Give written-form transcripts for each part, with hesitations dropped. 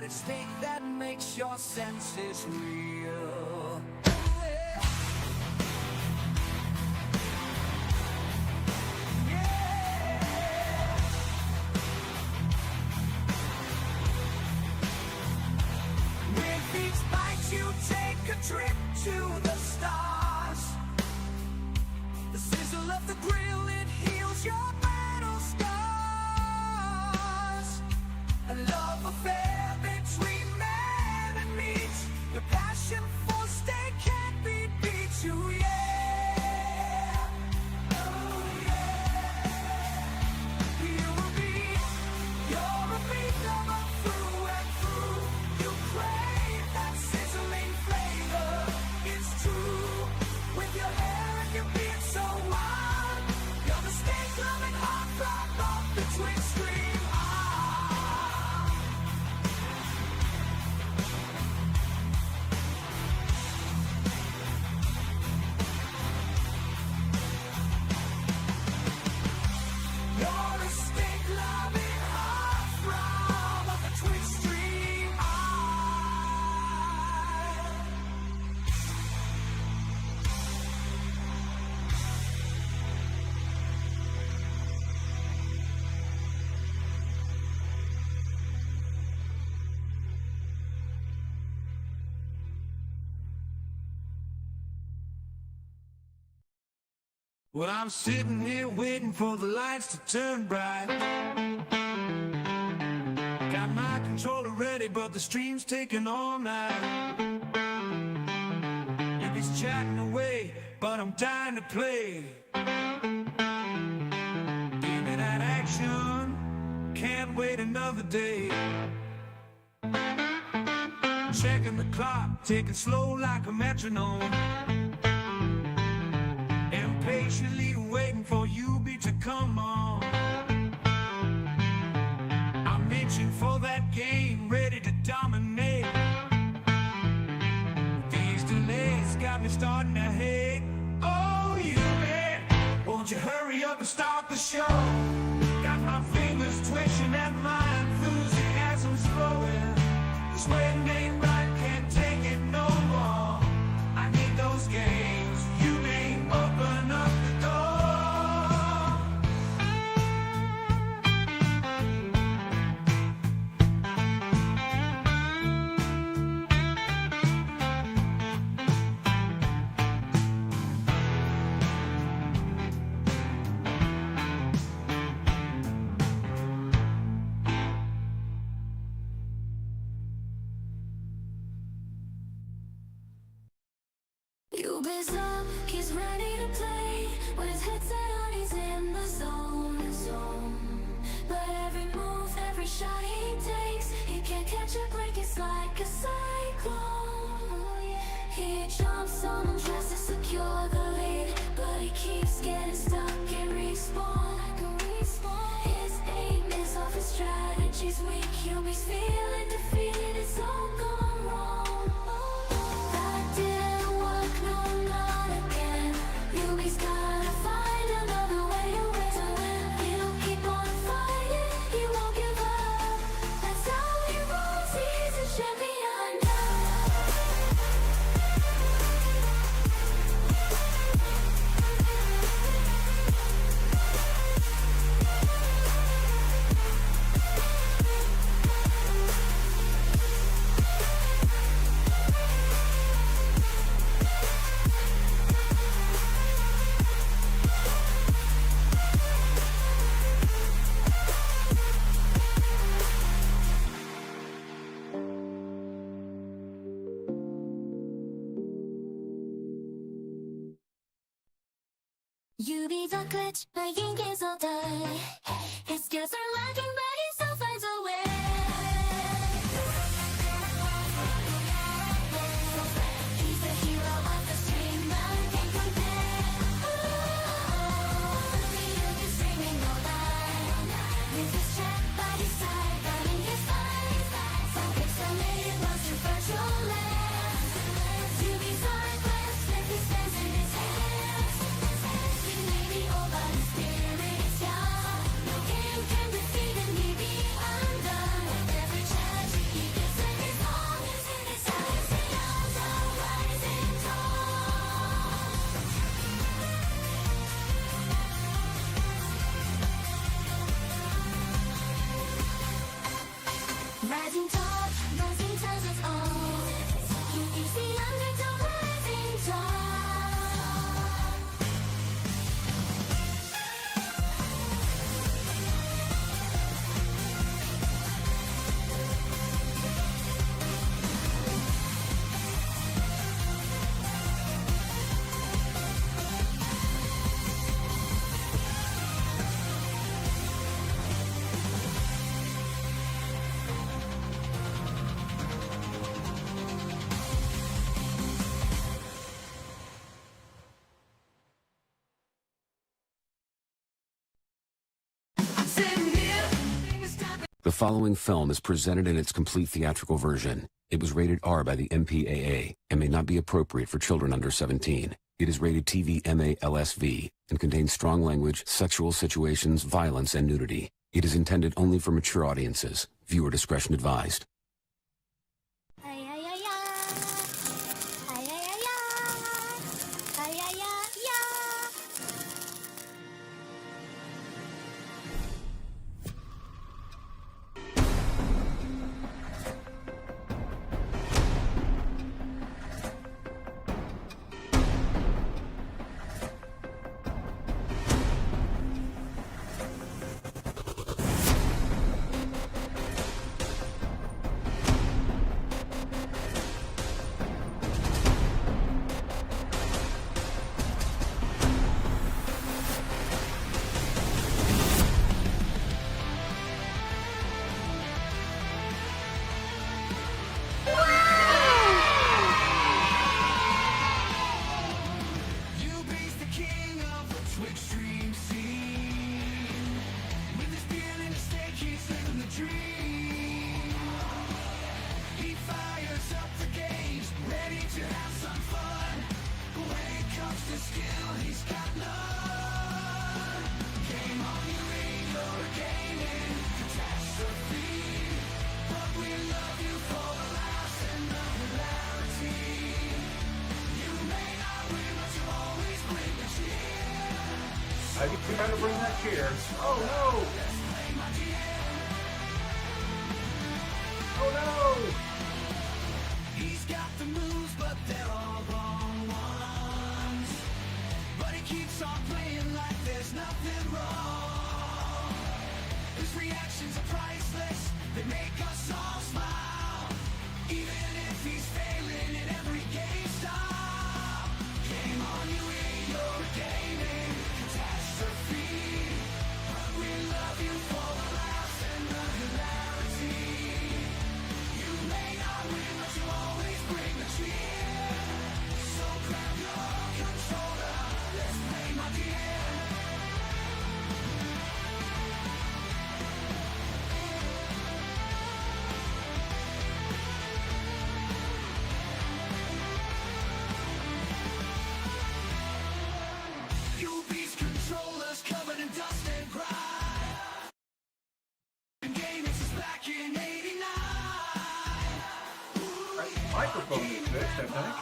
at stake that makes your senses real. When beats bite, you take a trip to the stars. The sizzle of the grill, it heals your battle scars. A love affair between man and meat. Your passion for steak can't be beat. You, yeah. Oh, yeah. You will be. You're a meat lover through and through. You crave that sizzling flavor. It's true. With your hair and your beard so wild, you're the steak-loving heartthrob of the twin stream. You're a steak-loving heartthrob of the twin stream. Well, I'm sitting here waiting for the lights to turn bright. Got my controller ready, but the stream's taking all night. And he's chatting away, but I'm dying to play. Give me that action, can't wait another day. Checking the clock, taking slow like a metronome. Patiently waiting for you to come on. I'm itching for that game, ready to dominate. These delays got me starting to hate. Oh, you man, won't you hurry up and start the show? Got my fingers twitching and my enthusiasm's flowing. This waiting ain't right, can't take it no more. I need those games, you may open up the door. Yubi's up, he's ready to play. When his headset on, he's in the zone. But every move, every shot he takes, he can't catch a break, it's like a cyclone. He jumps on and tries to secure the lead, but he keeps getting stuck in respawn. His aim is off, his strategy's weak. Yubi's feeling defeated, it's all gone wrong. That didn't work, no, not again. Yubi's gotta find another way to win. He'll keep on fighting, he won't give up. That's how he rolls, he's a champion now. Yubi's a glitch, playing games all day. His skills are lacking, but he still finds a way. He's the hero of the stream, none can compare. Yubi's streaming all night, with his chat by his side, guiding his fight. Some pixelated monster virtual land. Yubi's heartless, with his fans in his hands. He may be old, but his spirit is young. No game can defeat him, he Rising tall, rising tells us all. He is the underdog, rising tall. The following film is presented in its complete theatrical version. It was rated R by the MPAA and may not be appropriate for children under 17. It is rated TV MA LSV and contains strong language, sexual situations, violence, and nudity. It is intended only for mature audiences. Viewer discretion advised. Ay, ay, ay, ay. Ay, ay, ay, ay. Ay, ay, ay, ay. Yubi's the king of the Twitchstream scene. With his beard and his steak, he's living the dream. He fires up the games, ready to have some fun. But when it comes to skill, he's got none. Game on, you ain't your gaming catastrophe. But we love you for the laughs and the hilarity. You may not win, but you always bring the cheer. I think we gotta bring that chair. Oh no! Oh no! He's got the moves, but they're all wrong ones. But he keeps on playing like there's nothing wrong. His reactions are priceless, they make us all smile. Even if he's failing in every game style. Game on, you ain't your gaming catastrophe. But we love you for the laughs and the hilarity. You may not win, but you always bring the cheer. So grab your controller, let's play, my dear. Yubi's controllers covered in dust and grime. And gaming is back in '89. Microphone is fixed, I think.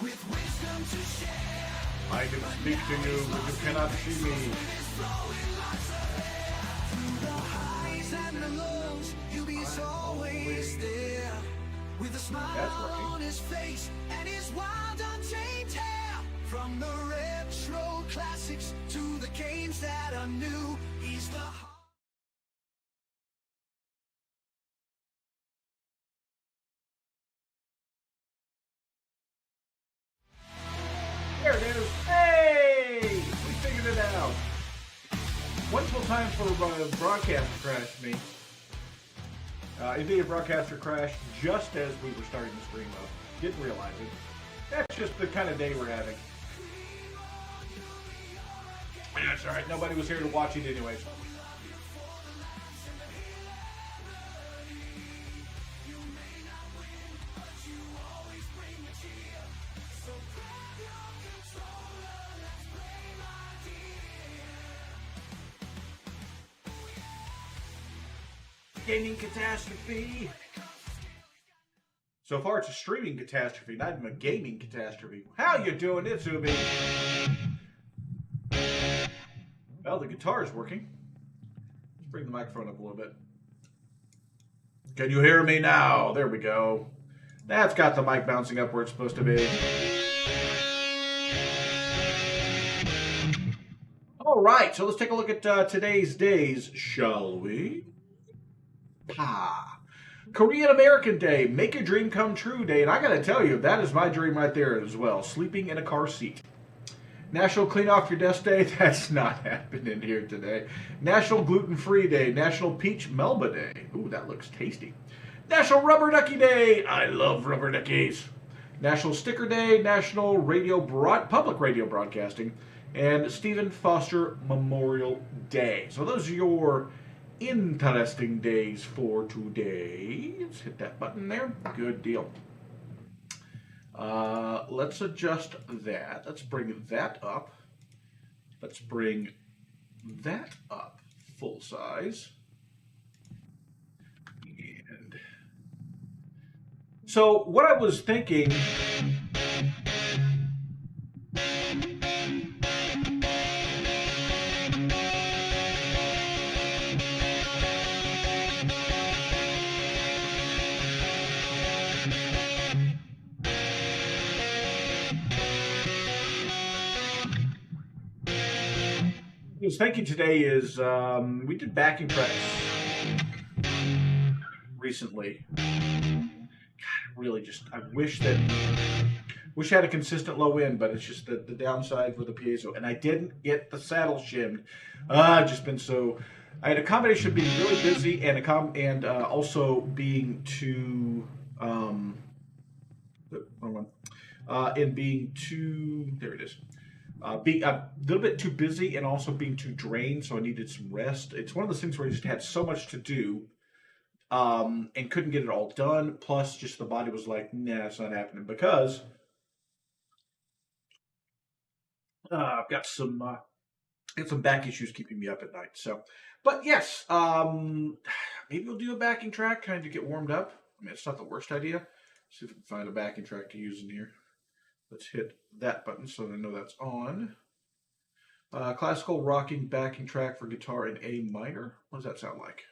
With wisdom to share. I can speak to you, but you cannot see me. The highs and the lows, Yubi's always there. With a smile That's working. on his face and his wild untamed hair. From the retro classics to the games that are new, he's the There it is. Hey! We figured it out. Wonderful time for broadcaster crash me. NVIDIA broadcaster crashed just as we were starting the stream up. Didn't realize it. That's just the kind of day we're having. That's alright. Nobody was here to watch it anyways. Gaming catastrophe. So far, it's a streaming catastrophe, not even a gaming catastrophe. How you doing, Itsubi? Well, the guitar is working. Let's bring the microphone up a little bit. Can you hear me now? There we go. That's got the mic bouncing up where it's supposed to be. All right, so let's take a look at today's days, shall we? Korean American Day, Make a Dream Come True Day, and I gotta tell you, that is my dream right there as well, sleeping in a car seat. National Clean Off Your Desk Day, that's not happening here today. National Gluten Free Day, National Peach Melba Day, ooh, that looks tasty. National Rubber Ducky Day, I love rubber duckies. National Sticker Day, National Public Radio Broadcasting, and Stephen Foster Memorial Day. So those are your interesting days for today. Let's hit that button there. Good deal. Let's adjust that. Let's bring that up. Let's bring that up full size. And so what I was thinking, today is we did backing tracks recently. God, really just I wish I had a consistent low end, but it's just the downside for the piezo, and I didn't get the saddle shimmed. I've just been so. I had a combination of being really busy and also being too and being too there it is. Being a little bit too busy and also being too drained, so I needed some rest. It's one of those things where I just had so much to do and couldn't get it all done. Plus, just the body was like, nah, it's not happening because I've got some back issues keeping me up at night. So, but yes, maybe we'll do a backing track, kind of get warmed up. I mean, it's not the worst idea. See if we can find a backing track to use in here. Let's hit that button so I know that's on. Classical rocking backing track for guitar in A minor. What does that sound like?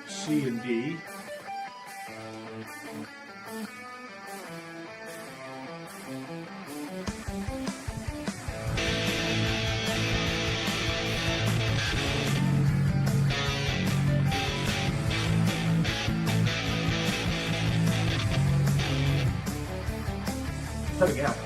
C and D. Cutting out.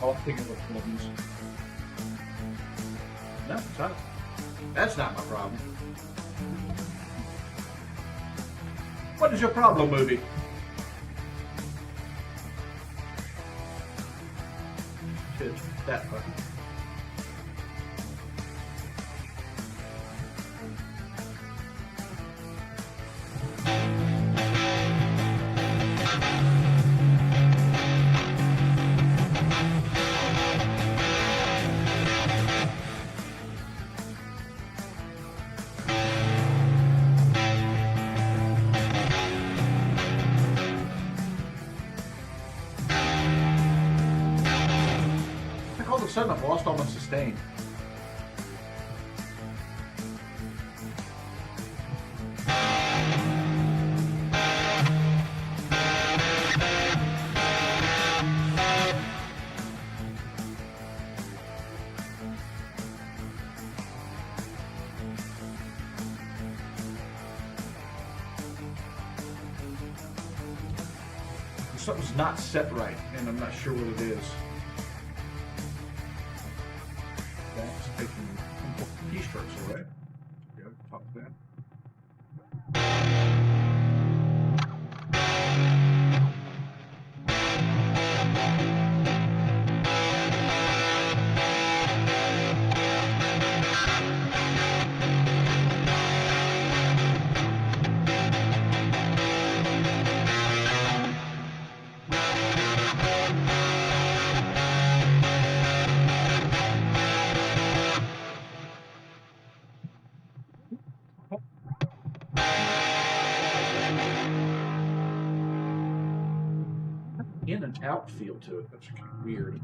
I'll figure out what these. No, it's not. That's not my problem. What is your problem, movie? Hit that button. All of a sudden, I've lost all my sustain. Something's not set right, and I'm not sure what it is. That's taking keystrokes away. Yeah, pop that. in and out feel to it. That's kind of weird.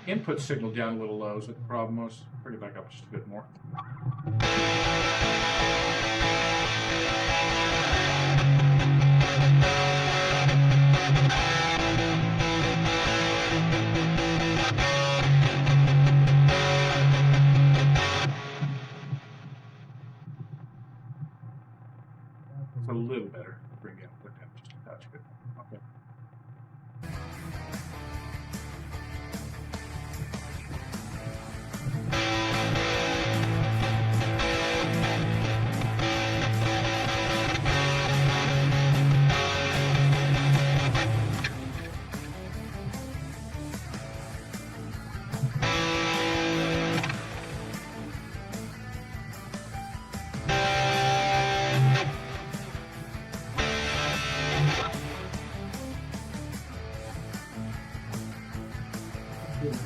Input signal down a little low is what the problem was. Bring it back up just a bit more. It's a little better. Bring it up just a touch. Good. Okay.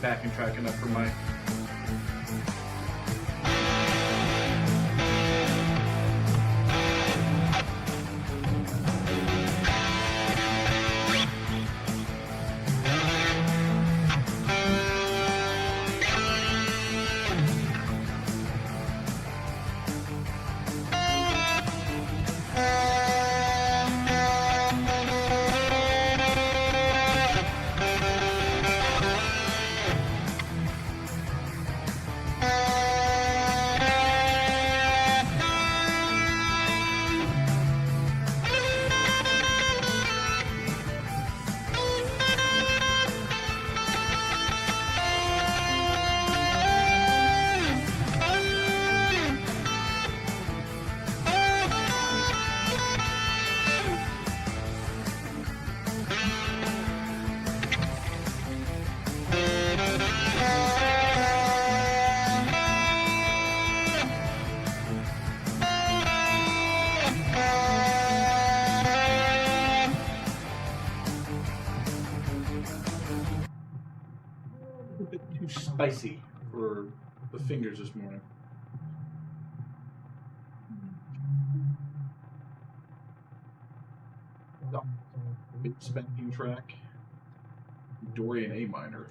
Back and tracking up for my spicy for the fingers this morning. No. Big spanking track. Dorian A minor.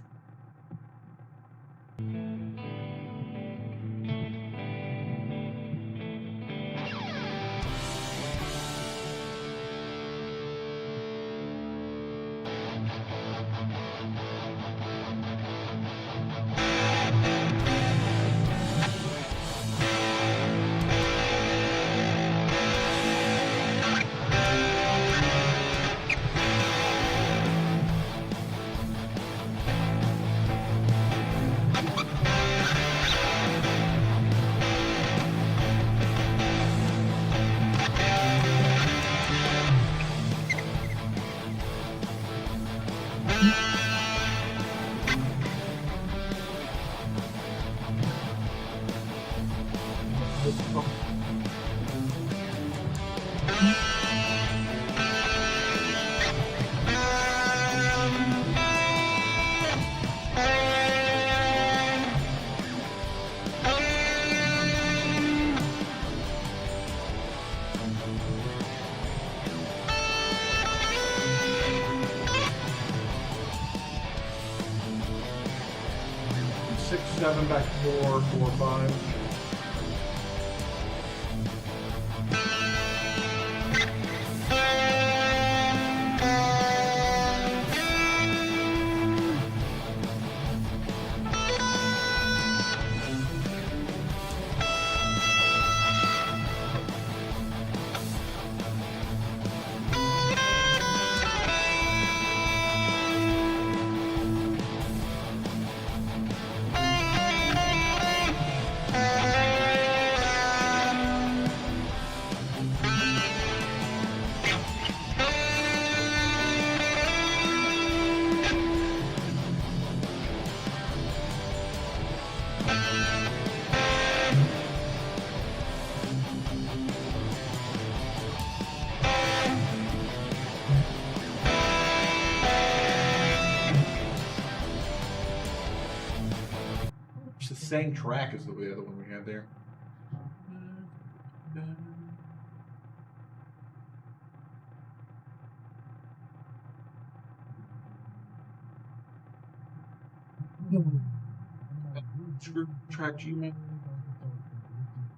Six, seven, back to 4, 4, 5. It's the same track as the other one we had there. Track G.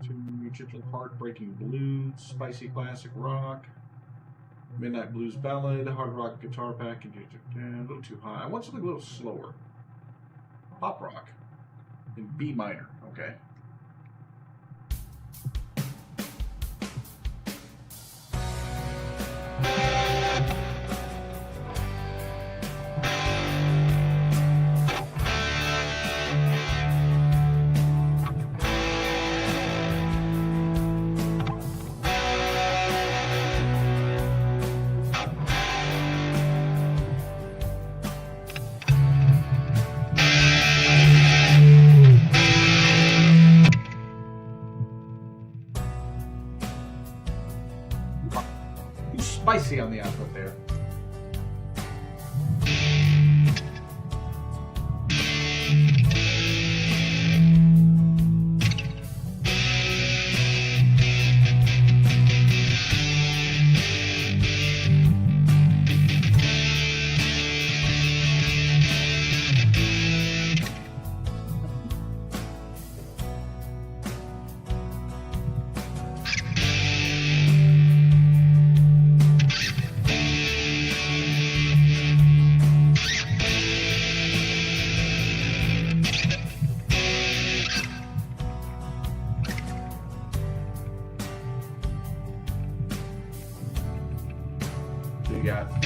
To Gentle Heartbreaking Blues, Spicy Classic Rock, Midnight Blues Ballad, Hard Rock Guitar Package, a little too high. I want something a little slower. Pop rock in B minor, okay. Spicy on the output there. You got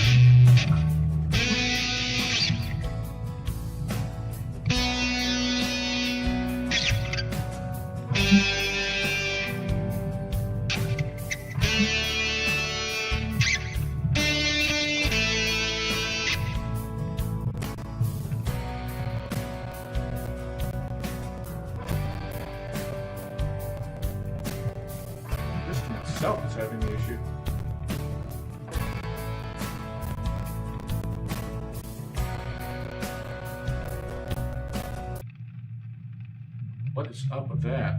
this in itself is having the issue. What is up with that?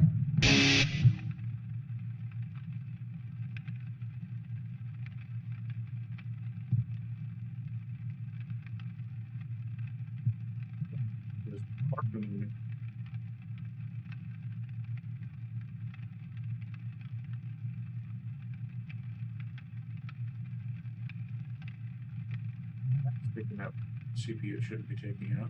There's parking. Picking up CPU it shouldn't be taking out.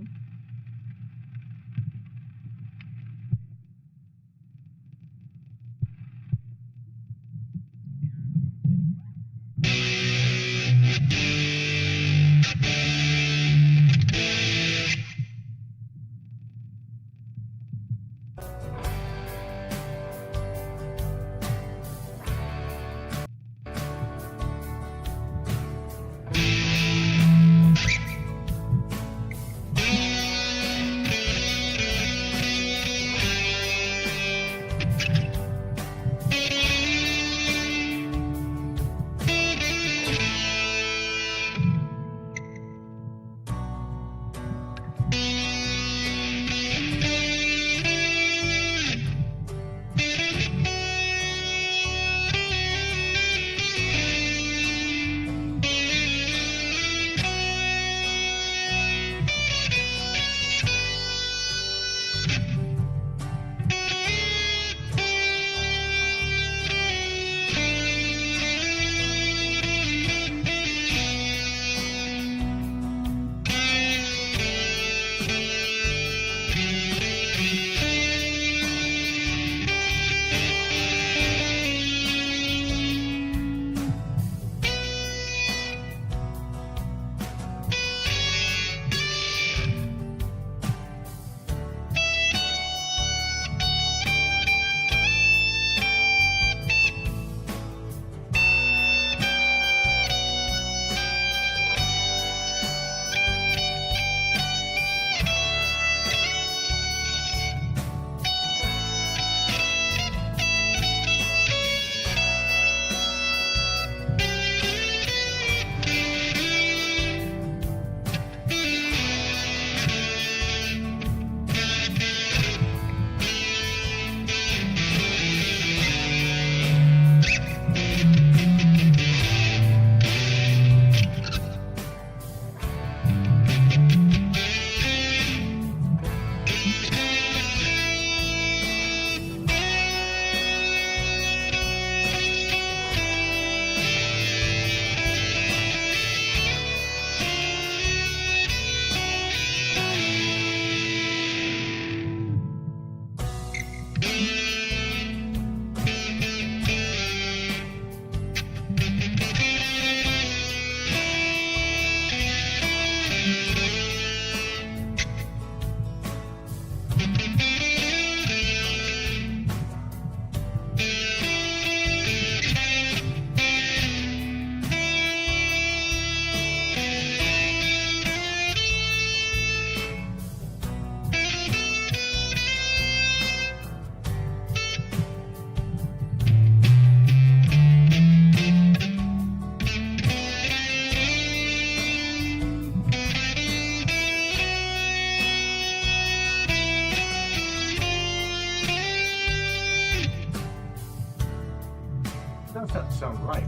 doesn't sound right.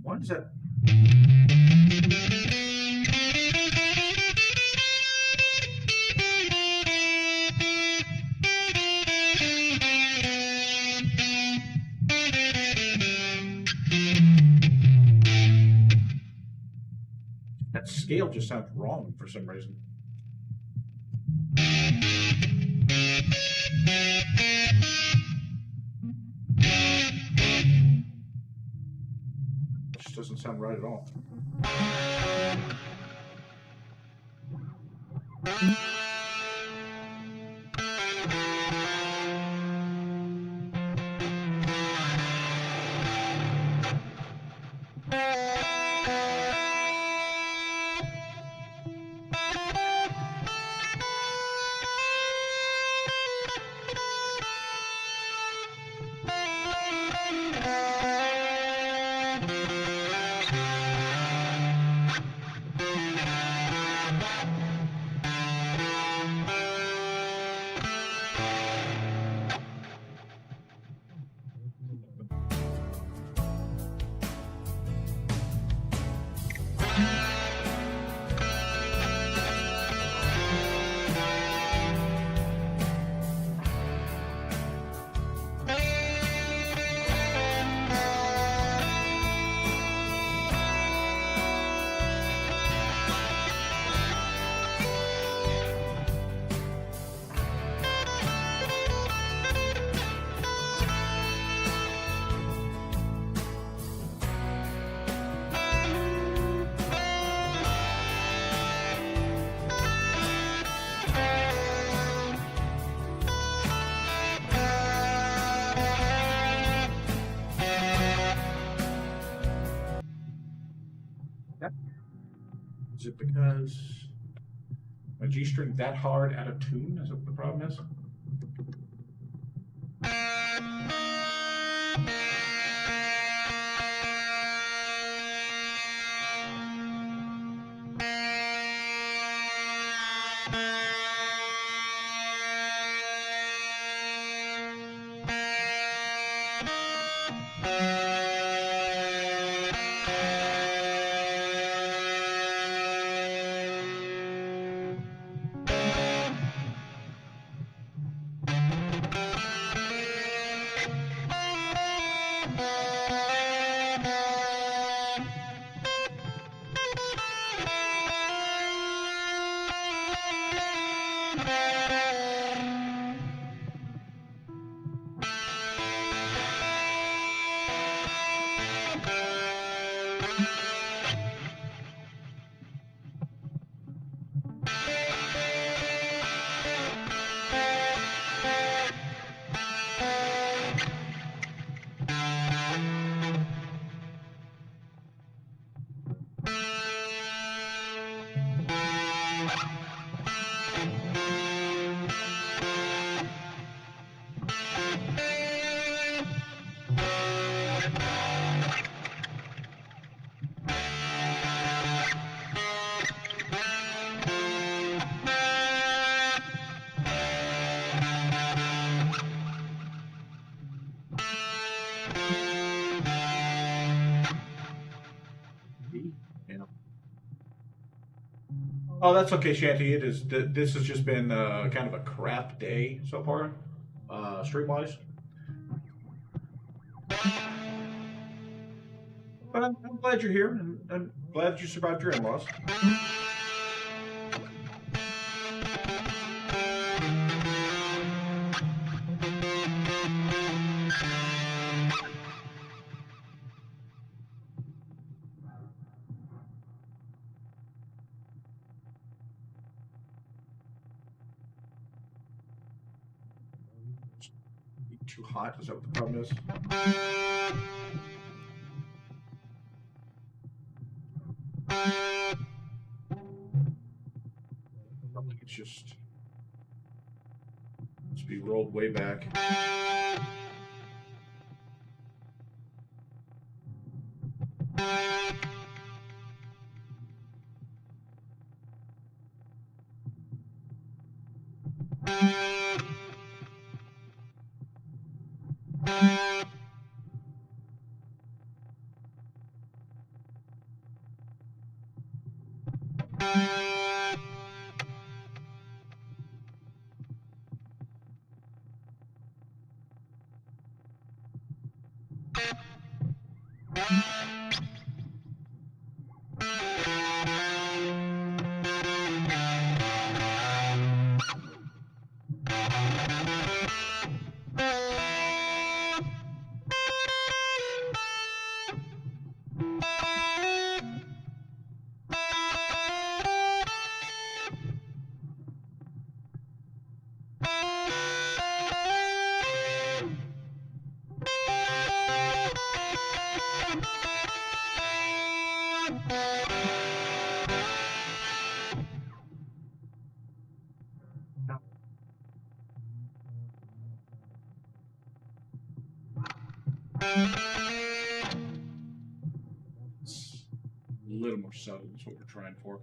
Why is that? That scale just sounds wrong for some reason. Just doesn't sound right at all. Is it because my G string that hard out of tune? Is that what the problem is? Oh, that's okay, Shanty. It is. This has just been kind of a crap day so far, stream wise. But I'm glad you're here, and I'm glad you survived your in-laws. Too hot? Is that what the problem is? It's just must be rolled way back. A little more subtle is what we're trying for.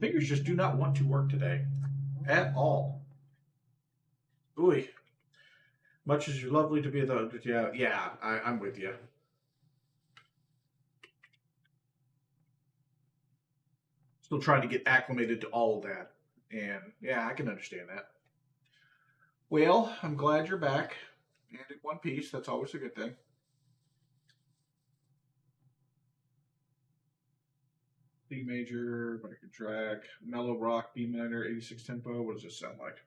Fingers just do not want to work today at all. Ooh, much as you're lovely to be the I'm with you. Still trying to get acclimated to all of that, and yeah, I can understand that. Well, I'm glad you're back and in one piece. That's always a good thing. D major, but I could drag mellow rock, B minor, 86 tempo. What does this sound like?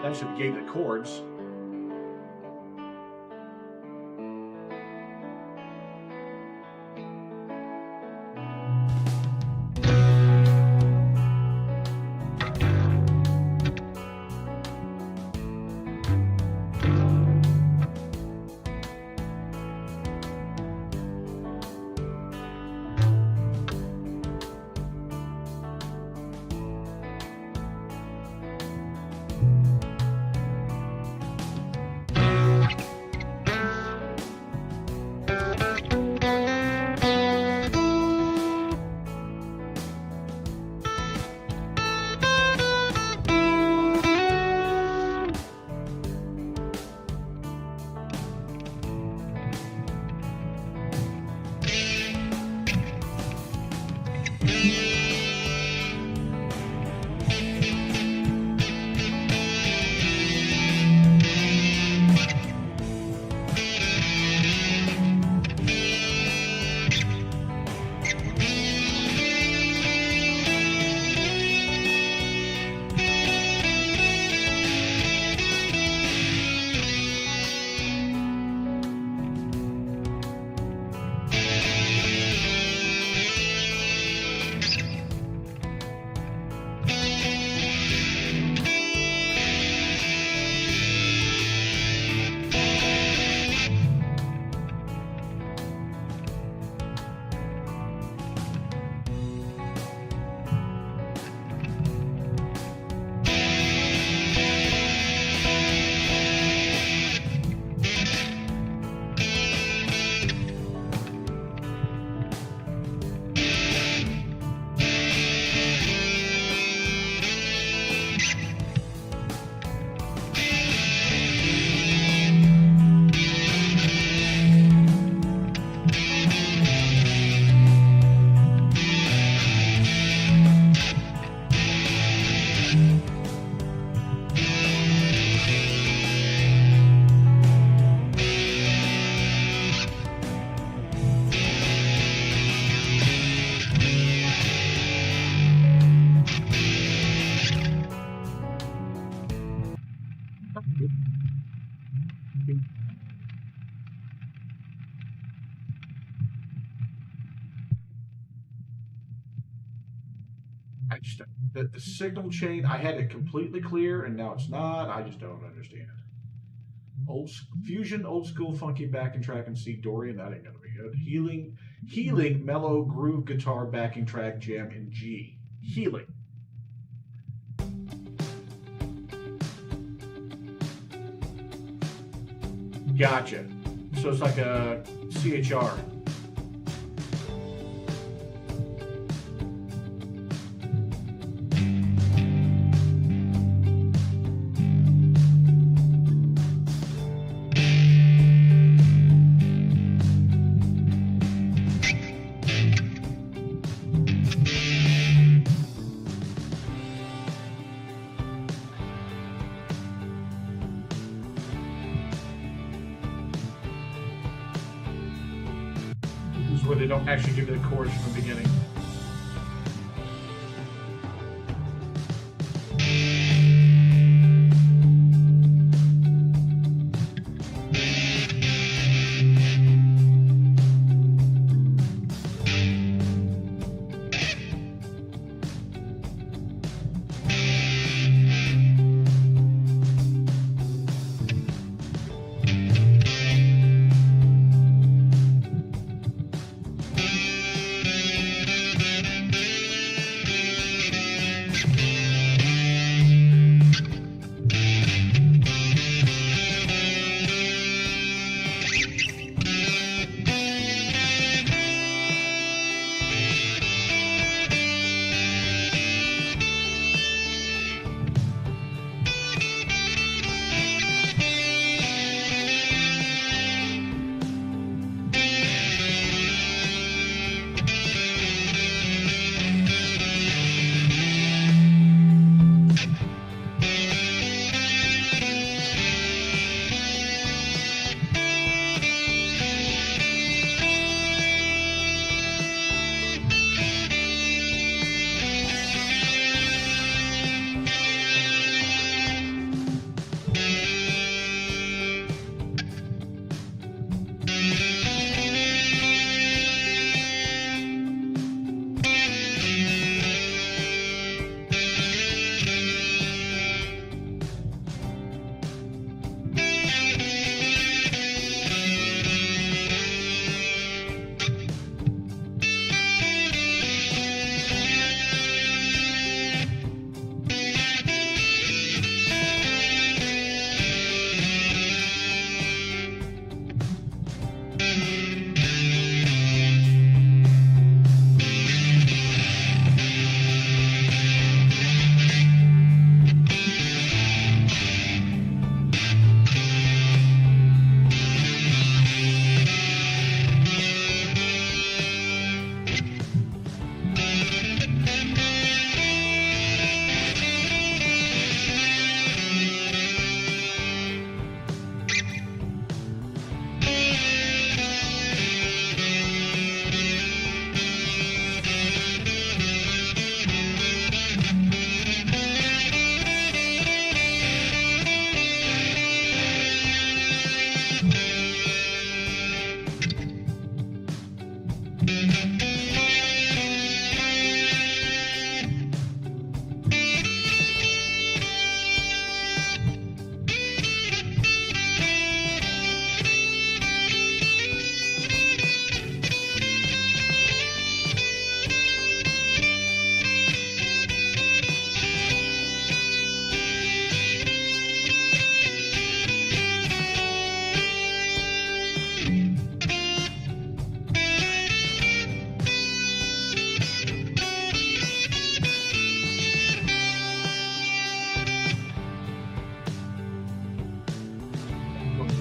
That should gave the chords. just, the signal chain, I had it completely clear, and now it's not. I just don't understand. Fusion, old school, funky backing track in C. Dorian, that ain't gonna be good. Healing, mellow groove guitar backing track jam in G. Healing. Gotcha. So it's like a CHR. Where they don't actually give you the chords from the beginning.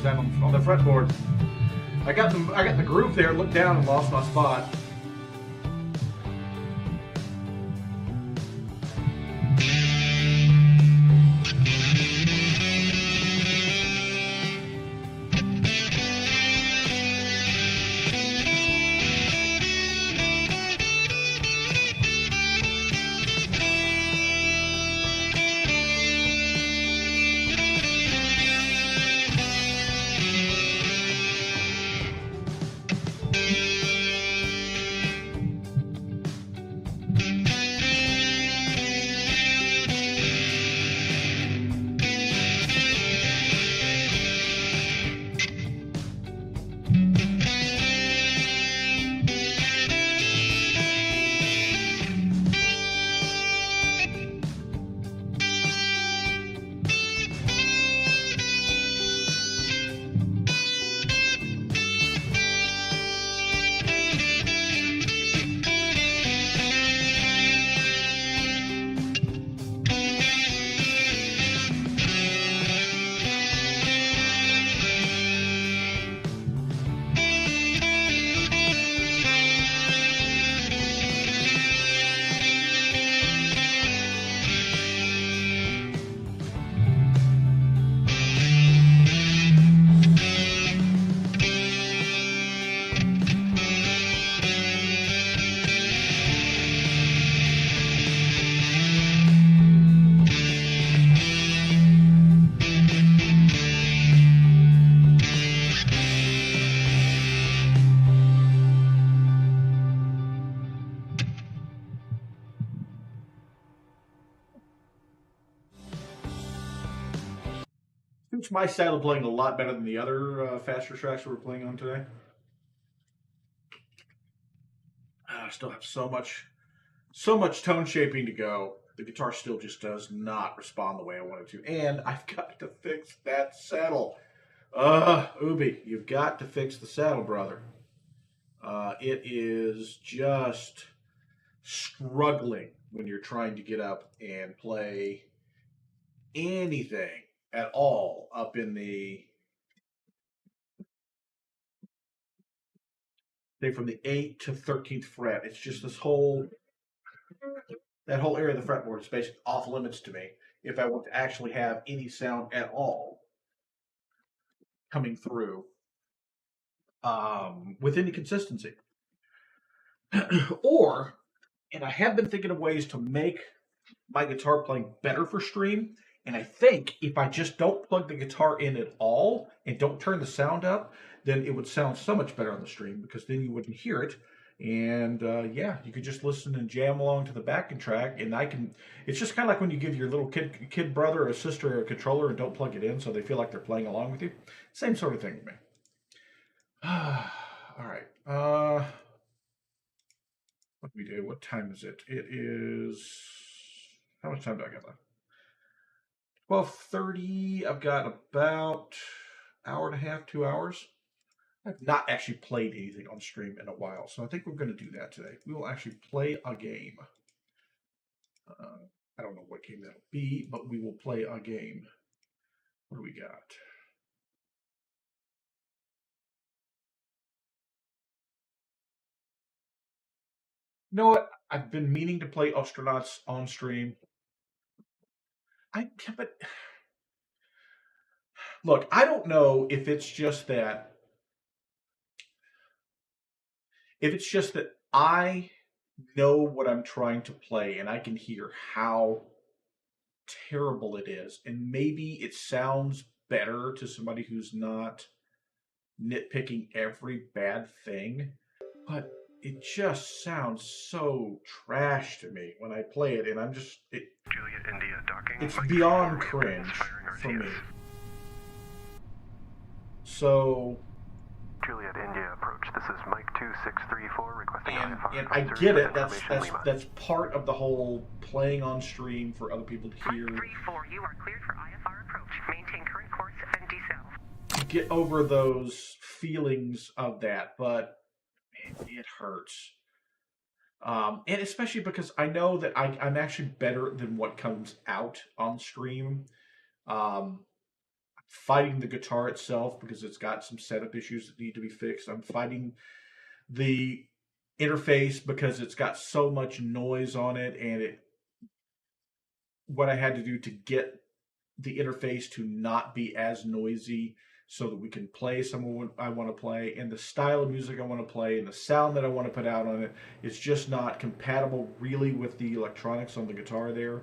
Down on the fretboard. I got the groove there, looked down and lost my spot. It's my style of playing a lot better than the other faster tracks we're playing on today. I still have so much tone shaping to go. The guitar still just does not respond the way I want it to. And I've got to fix that saddle. Ubi, you've got to fix the saddle, brother. It is just struggling when you're trying to get up and play anything at all up in the, say, from the 8th to 13th fret. It's just that whole area of the fretboard is basically off limits to me if I want to actually have any sound at all coming through with any consistency. And I have been thinking of ways to make my guitar playing better for stream. And I think if I just don't plug the guitar in at all and don't turn the sound up, then it would sound so much better on the stream, because then you wouldn't hear it. And yeah, you could just listen and jam along to the backing track. And it's just kind of like when you give your little kid brother or sister a controller and don't plug it in so they feel like they're playing along with you. Same sort of thing with me. All right. What do we do? What time is it? It is, how much time do I got left? 12:30. I've got about an hour and a half, 2 hours. I've not actually played anything on stream in a while, so I think we're going to do that today. We will actually play a game. I don't know what game that'll be, but we will play a game. What do we got? You know what? I've been meaning to play Ostronauts on stream. But look, I don't know if it's just that I know what I'm trying to play and I can hear how terrible it is, and maybe it sounds better to somebody who's not nitpicking every bad thing, but it just sounds so trash to me when I play it, and I'm just Juliet India docking. it's beyond cringe for me. So Juliet India approach. This is Mike 2634 requesting IFR. and I get it. That's part of the whole playing on stream for other people to hear. Mike 34, you are cleared for IFR approach. Maintain current course and decel. Get over those feelings of that, but man, it hurts. And especially because I know that I'm actually better than what comes out on stream. Fighting the guitar itself because it's got some setup issues that need to be fixed. I'm fighting the interface because it's got so much noise on it, and what I had to do to get the interface to not be as noisy so that we can play someone I want to play, and the style of music I want to play, and the sound that I want to put out on it. It's just not compatible really with the electronics on the guitar there.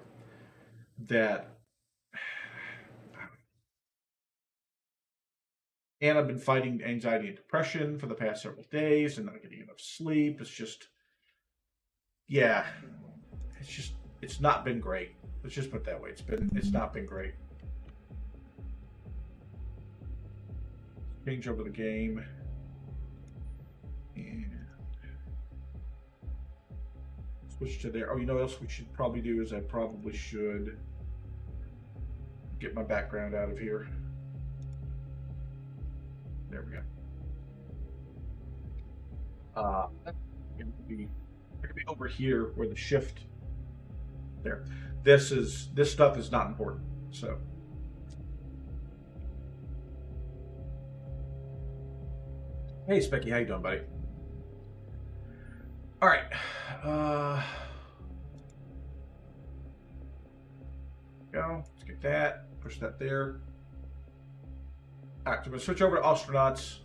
And I've been fighting anxiety and depression for the past several days and not getting enough sleep. It's just, yeah, it's not been great. Let's just put it that way. It's not been great. Change over the game. And switch to there. Oh, you know what else we should probably do is I probably should get my background out of here. There we go. It could be over here where the shift. There. This stuff is not important. So. Hey, Specky, how you doing, buddy? All right. Go. Let's get that. Push that there. All right, so I'm going to switch over to Ostronauts.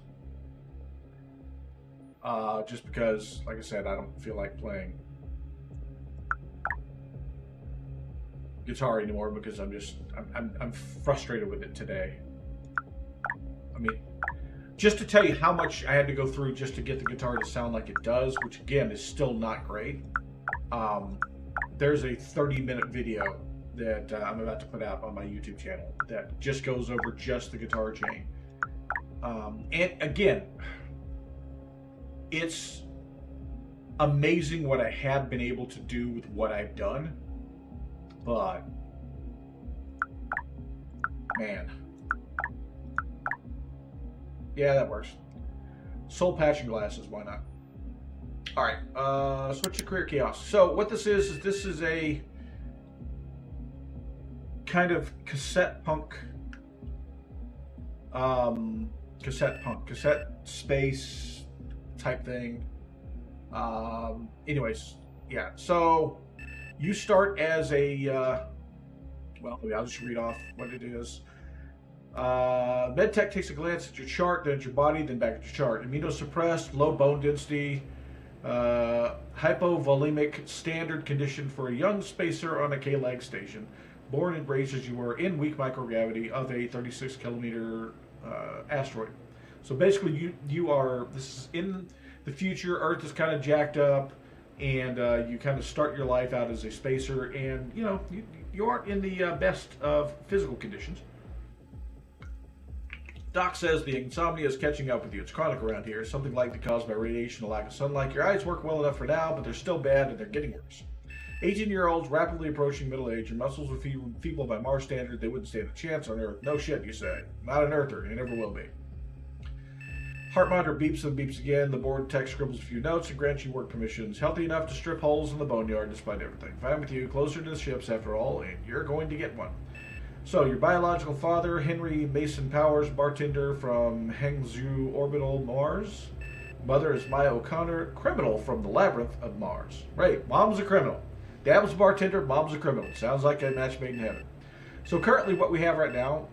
Just because, like I said, I don't feel like playing guitar anymore because I'm frustrated with it today. I mean, just to tell you how much I had to go through just to get the guitar to sound like it does, which again is still not great. There's a 30-minute video that I'm about to put out on my YouTube channel that just goes over just the guitar chain. And again, it's amazing what I have been able to do with what I've done, but man, yeah, that works. Soul patch and glasses, why not? All right, switch to career chaos. So what this is this is a kind of cassette space type thing. Anyways, yeah. So you start as a well, I'll just read off what it is. MedTech takes a glance at your chart, then at your body, then back at your chart. Immunosuppressed, low bone density, hypovolemic, standard condition for a young spacer on a K-lag station. Born and raised as you were in weak microgravity of a 36 kilometer asteroid. So basically, you are, this is in the future. Earth is kind of jacked up, and you kind of start your life out as a spacer, and you know you aren't in the best of physical conditions. Doc says the insomnia is catching up with you. It's chronic around here. Something likely caused by radiation and lack of sunlight. Your eyes work well enough for now, but they're still bad and they're getting worse. 18-year-olds rapidly approaching middle age. Your muscles are feeble by Mars standard. They wouldn't stand a chance on Earth. No shit, you say. Not an Earther. You never will be. Heart monitor beeps and beeps again. The board tech scribbles a few notes and grants you work permissions. Healthy enough to strip holes in the boneyard despite everything. Fine with you. Closer to the ships after all, and you're going to get one. So, your biological father, Henry Mason Powers, bartender from Hangzhou Orbital, Mars. Mother is Maya O'Connor, criminal from the Labyrinth of Mars. Right, mom's a criminal. Dad was a bartender, mom's a criminal. Sounds like a match made in heaven. So, currently what we have right now,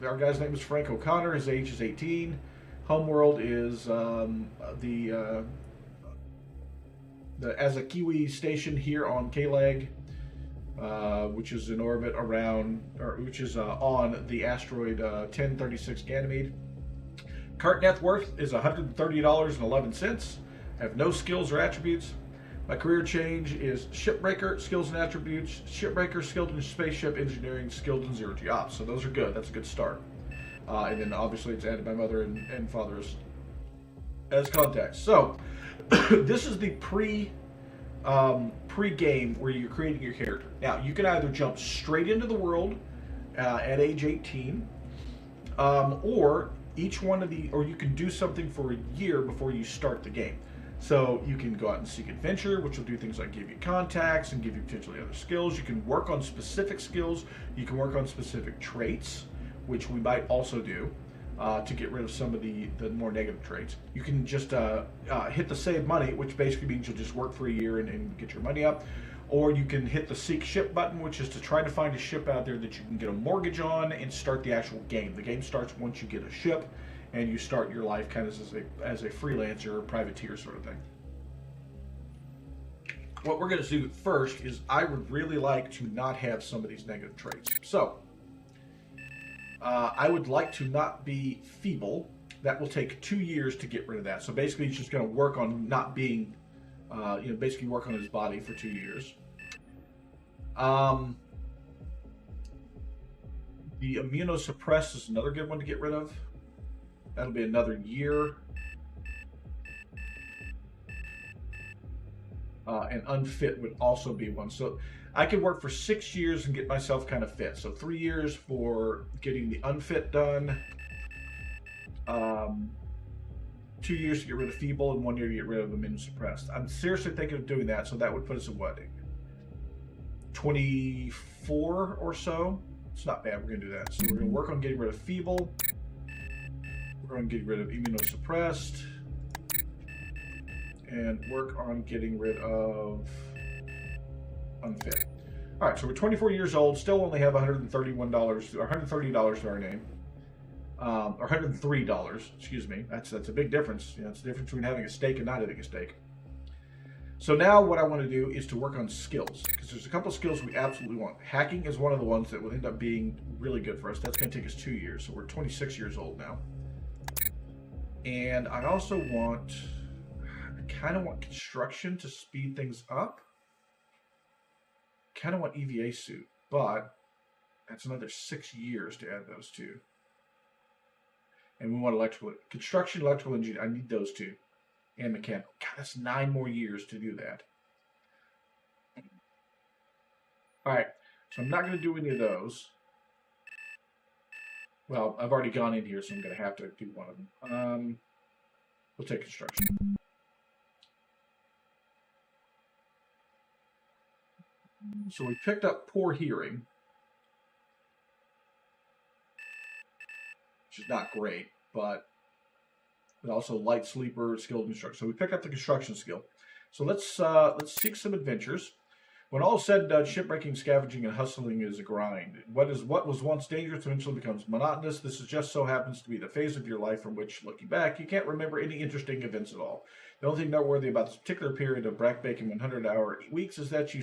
our guy's name is Frank O'Connor. His age is 18. Homeworld is the Azakiwi station here on K-Lag. Which is in orbit around, or which is on the asteroid 1036 Ganymede. Current net worth is $130.11. I have no skills or attributes. My career change is shipbreaker, skills and attributes, shipbreaker, skilled in spaceship engineering, skilled in zero-G ops. So those are good. That's a good start. And then obviously it's added my mother and father as contacts. So this is the pre-game where you're creating your character. Now, you can either jump straight into the world at age 18, or each one of or you can do something for a year before you start the game. So you can go out and seek adventure, which will do things like give you contacts and give you potentially other skills. You can work on specific skills. You can work on specific traits, which we might also do. To get rid of some of the more negative traits. You can just hit the save money, which basically means you'll just work for a year and get your money up. Or you can hit the seek ship button, which is to try to find a ship out there that you can get a mortgage on and start the actual game. The game starts once you get a ship, and you start your life kind of as a freelancer or privateer sort of thing. What we're going to do first is I would really like to not have some of these negative traits. So, I would like to not be feeble. That will take 2 years to get rid of that. So basically, he's just going to work on not being, basically work on his body for 2 years. The immunosuppressed is another good one to get rid of. That'll be another year. And unfit would also be one. So I could work for 6 years and get myself kind of fit. So 3 years for getting the unfit done. 2 years to get rid of feeble, and 1 year to get rid of immunosuppressed. I'm seriously thinking of doing that. So that would put us at what? 24 or so. It's not bad. We're going to do that. So we're going to work on getting rid of feeble. We're going to get rid of immunosuppressed. And work on getting rid of unfit. All right, so we're 24 years old, still only have $131 or $130 to our name, or $103. Excuse me. That's a big difference. You know, it's the difference between having a steak and not having a steak. So now what I want to do is to work on skills, because there's a couple of skills we absolutely want. Hacking is one of the ones that will end up being really good for us. That's going to take us 2 years. So we're 26 years old now. And I also want, kind of want construction to speed things up. Kind of want EVA suit. but that's another 6 years to add those two. And we want electrical, construction, electrical engineering. I need those two. And mechanical. God, that's 9 more years to do that. All right, so I'm not going to do any of those. Well, I've already gone in here, so I'm going to have to do one of them. We'll take construction. So we picked up poor hearing, which is not great, but also light sleeper, skilled construction. So we pick up the construction skill. So let's seek some adventures. When all is said and done, shipbreaking, scavenging, and hustling is a grind. What was once dangerous eventually becomes monotonous. This is just so happens to be the phase of your life from which, looking back, you can't remember any interesting events at all. The only thing noteworthy about this particular period of backbreaking 100-hour weeks is that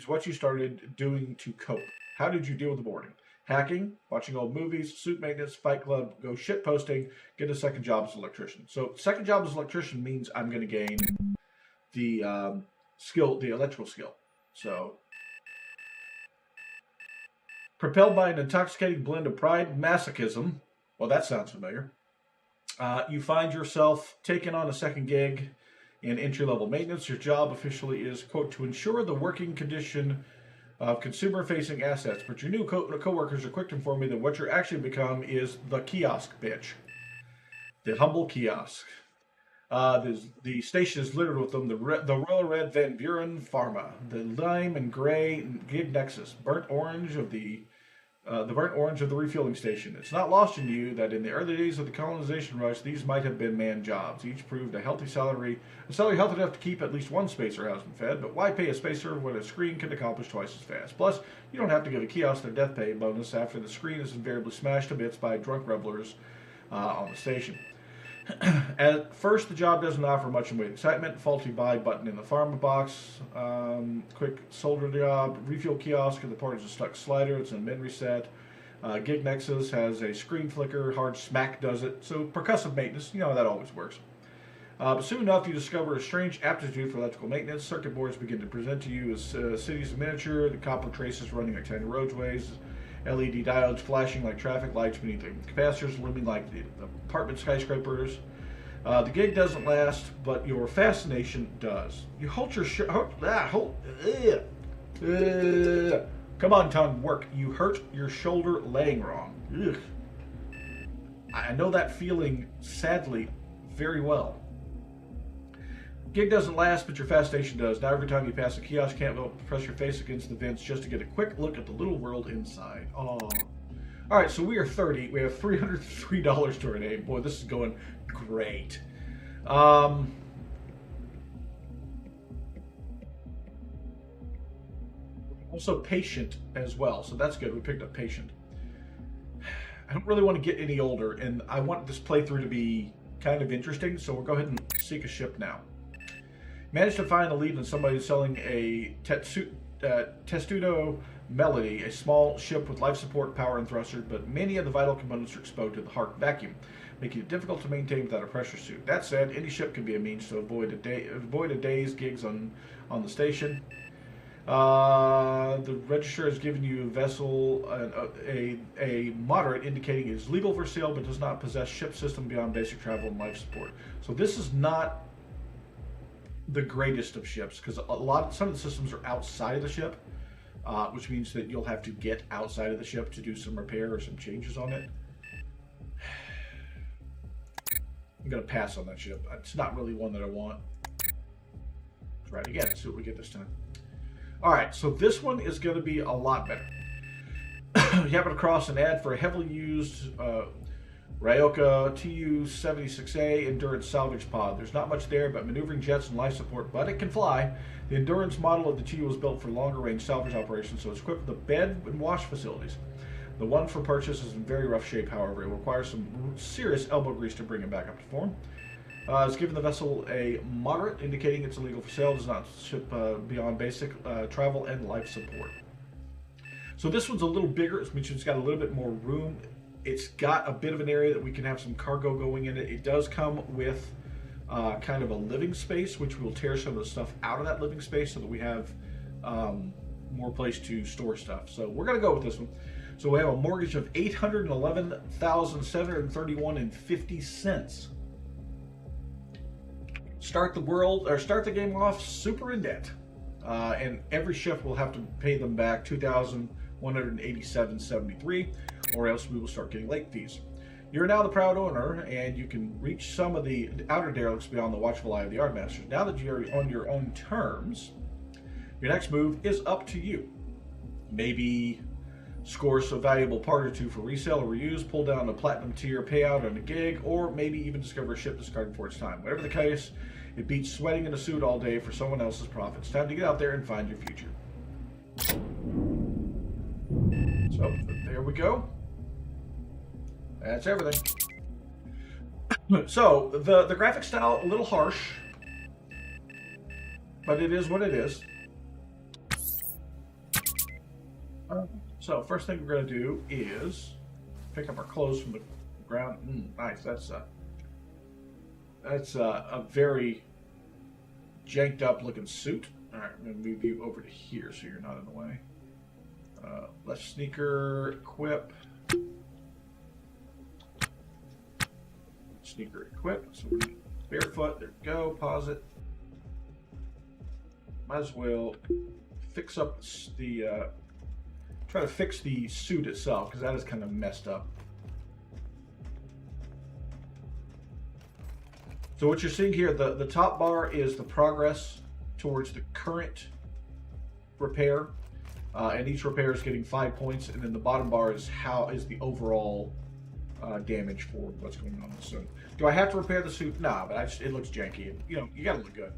what you started doing to cope. How did you deal with the boredom? Hacking, watching old movies, suit maintenance, fight club, go shit posting, get a second job as an electrician. So second job as an electrician means I'm going to gain the the electrical skill. So propelled by an intoxicating blend of pride and masochism, well, that sounds familiar. You find yourself taking on a second gig in entry-level maintenance. Your job officially is, quote, to ensure the working condition of consumer-facing assets, but your new co-workers are quick to inform me that what you're actually become is the kiosk bitch. The humble kiosk. The station is littered with them. The Royal Red Van Buren Pharma, the lime and gray Gig Nexus, burnt orange of the refueling station. It's not lost on you that in the early days of the colonization rush, these might have been man jobs. Each proved a salary healthy enough to keep at least one spacer housed and fed, but why pay a spacer when a screen can accomplish twice as fast? Plus, you don't have to give a kiosk their death pay bonus after the screen is invariably smashed to bits by drunk revelers on the station. At first, the job doesn't offer much in the way of excitement. Faulty buy button in the pharma box. Quick solder job. Refuel kiosk. And the part is a stuck slider. It's a min reset. Gig Nexus has a screen flicker. Hard smack does it. So percussive maintenance, that always works. But soon enough, you discover a strange aptitude for electrical maintenance. Circuit boards begin to present to you as cities in miniature. The copper traces running like tiny roadways. LED diodes flashing like traffic lights beneath the capacitors, looming like the apartment skyscrapers. The gig doesn't last, but your fascination does. You hold your come on, tongue, work. You hurt your shoulder laying wrong. Ugh. I know that feeling, sadly, very well. Gig doesn't last, but your fascination does. Now every time you pass a kiosk, you can't help but press your face against the vents just to get a quick look at the little world inside. Oh. All right, so we are 30. We have $303 to our name. Boy, this is going great. Also patient as well, so that's good. We picked up patient. I don't really want to get any older, and I want this playthrough to be kind of interesting, so we'll go ahead and seek a ship now. Managed to find a lead on somebody selling a Testudo Melody, a small ship with life support, power, and thruster, but many of the vital components are exposed to the HARC vacuum, making it difficult to maintain without a pressure suit. That said, any ship can be a means to avoid a day's gigs on the station. The register has given you a vessel, a moderate, indicating it is legal for sale, but does not possess ship system beyond basic travel and life support. So this is not the greatest of ships, because some of the systems are outside of the ship, which means that you'll have to get outside of the ship to do some repair or some changes on it. I'm gonna pass on that ship. It's not really one that I want. Try it again, see what we get this time. All right, so this one is going to be a lot better. You happen across an ad for a heavily used Ryoka Tu-76A Endurance salvage pod. There's not much there but maneuvering jets and life support, but it can fly. The Endurance model of the Tu was built for longer range salvage operations, so it's equipped with bed and wash facilities. The one for purchase is in very rough shape, however. It requires some serious elbow grease to bring it back up to form. It's given the vessel a moderate, indicating it's illegal for sale, does not ship beyond basic travel and life support. So this one's a little bigger, which means it's got a little bit more room. It's got a bit of an area that we can have some cargo going in it. It does come with kind of a living space, which we'll tear some of the stuff out of that living space so that we have more place to store stuff. So we're going to go with this one. So we have a mortgage of $811,731.50. Start the game off super in debt, and every shift will have to pay them back $2,187.73, or else we will start getting late fees. You're now the proud owner, and you can reach some of the outer derelicts beyond the watchful eye of the Yardmasters. Now that you're on your own terms, your next move is up to you. Maybe score a valuable part or two for resale or reuse, pull down a platinum tier payout on a gig, or maybe even discover a ship discarded for its time. Whatever the case, it beats sweating in a suit all day for someone else's profits. Time to get out there and find your future. So, there we go. That's everything. So, the graphic style, a little harsh, but it is what it is. So, first thing we're going to do is pick up our clothes from the ground. Nice. That's a very janked up looking suit. All right, I'm going to move you over to here so you're not in the way. Left sneaker, equip. Sneaker, equip. So we're barefoot. There we go. Pause it. Might as well fix up the. Try to fix the suit itself because that is kind of messed up. So what you're seeing here, the top bar is the progress towards the current repair, and each repair is getting 5 points, and then the bottom bar is the overall damage for what's going on. So, do I have to repair the suit? Nah, but it looks janky. You gotta look good.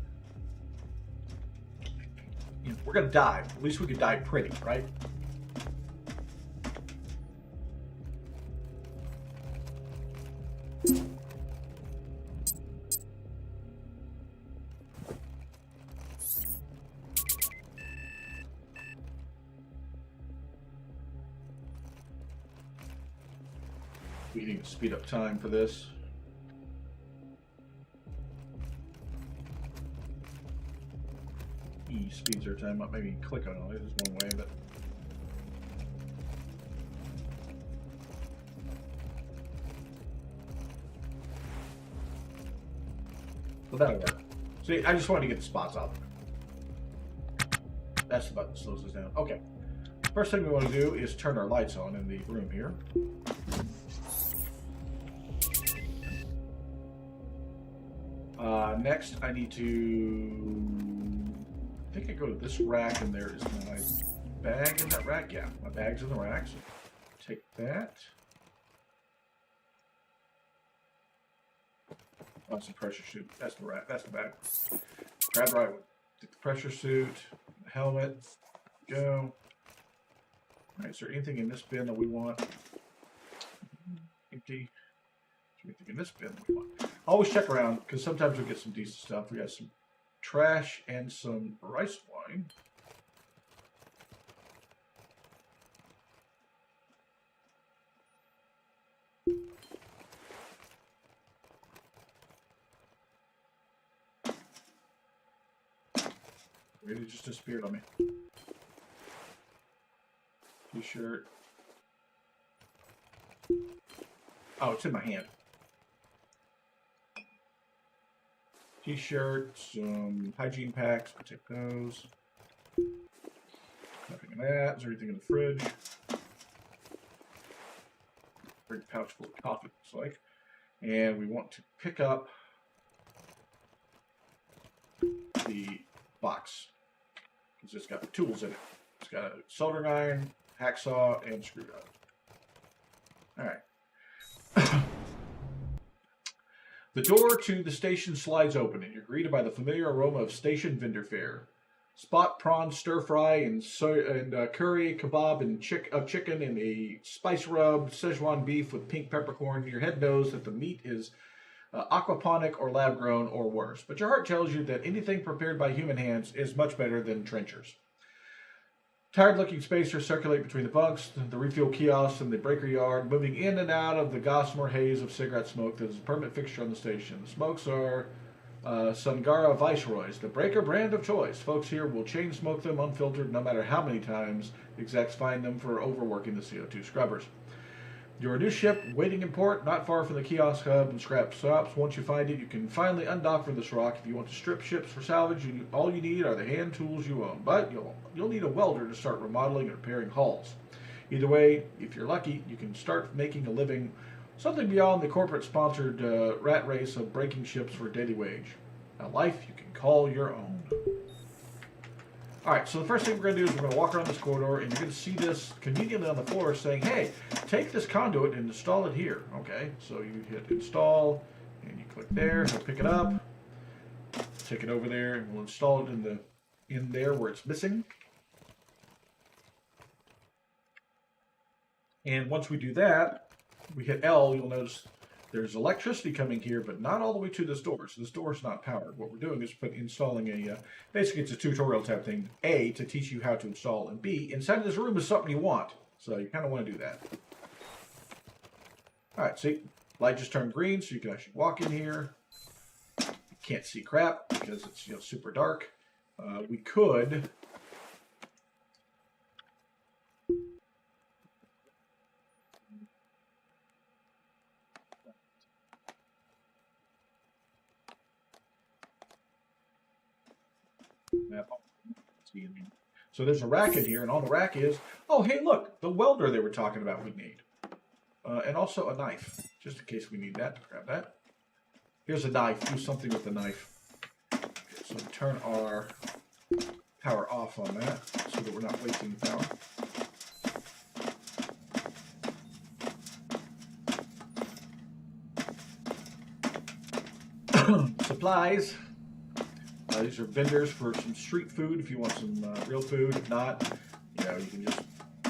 We're gonna die. At least we could die pretty, right? We need to speed up time for this. E speeds our time up. Maybe click on it is one way, but well, that'll work. See, I just wanted to get the spots out. That's the button that slows us down. Okay. First thing we want to do is turn our lights on in the room here. Next, I need to. I think I go to this rack, and there is my bag in that rack. Yeah, my bag's in the rack. So take that. Oh, it's a pressure suit. That's the rack. That's the bag. Grab the right one. Take the pressure suit, the helmet. Go. All right. Is there anything in this bin that we want? Empty. Anything in this bin that we want? Always check around because sometimes we get some decent stuff. We got some trash and some rice wine. It just disappeared on me. T-shirt. Oh, it's in my hand. T-shirt, some hygiene packs. I'll take those. Nothing in that. Is there anything in the fridge? Big pouch full of coffee, looks like. And we want to pick up the box because it's got the tools in it. It's got a soldering iron, hacksaw, and screwdriver. All right. The door to the station slides open, and you're greeted by the familiar aroma of station vendor fare. Spot prawn stir fry and curry kebab and chicken and a spice rub Szechuan beef with pink peppercorn. Your head knows that the meat is aquaponic or lab grown or worse, but your heart tells you that anything prepared by human hands is much better than trenchers. Tired-looking spacers circulate between the bunks, the refuel kiosks, and the breaker yard, moving in and out of the gossamer haze of cigarette smoke that is a permanent fixture on the station. The Sungara Viceroys, the breaker brand of choice. Folks here will chain smoke them unfiltered no matter how many times execs find them for overworking the CO2 scrubbers. Your new ship, waiting in port, not far from the kiosk hub and scrap shops. Once you find it, you can finally undock from this rock. If you want to strip ships for salvage, all you need are the hand tools you own. But you'll need a welder to start remodeling and repairing hulls. Either way, if you're lucky, you can start making a living, something beyond the corporate-sponsored rat race of breaking ships for a daily wage. A life you can call your own. Alright, so the first thing we're going to do is we're going to walk around this corridor, and you're going to see this conveniently on the floor saying, hey, take this conduit and install it here. Okay, so you hit install, and you click there, he'll pick it up, take it over there, and we'll install it in there where it's missing. And once we do that, we hit L, you'll notice there's electricity coming here, but not all the way to this door. So this door is not powered. What we're doing is installing a, basically it's a tutorial type thing. A, to teach you how to install, and B, inside of this room is something you want. So you kind of want to do that. All right, see, light just turned green, so you can actually walk in here. You can't see crap because it's super dark. We could... So there's a rack in here, and on the rack is, oh, hey, look, the welder they were talking about we need. And also a knife, just in case we need that. Grab that. Here's a knife. Do something with the knife. Okay, so turn our power off on that so that we're not wasting power. Supplies. These are vendors for some street food if you want some real food. If not, you can just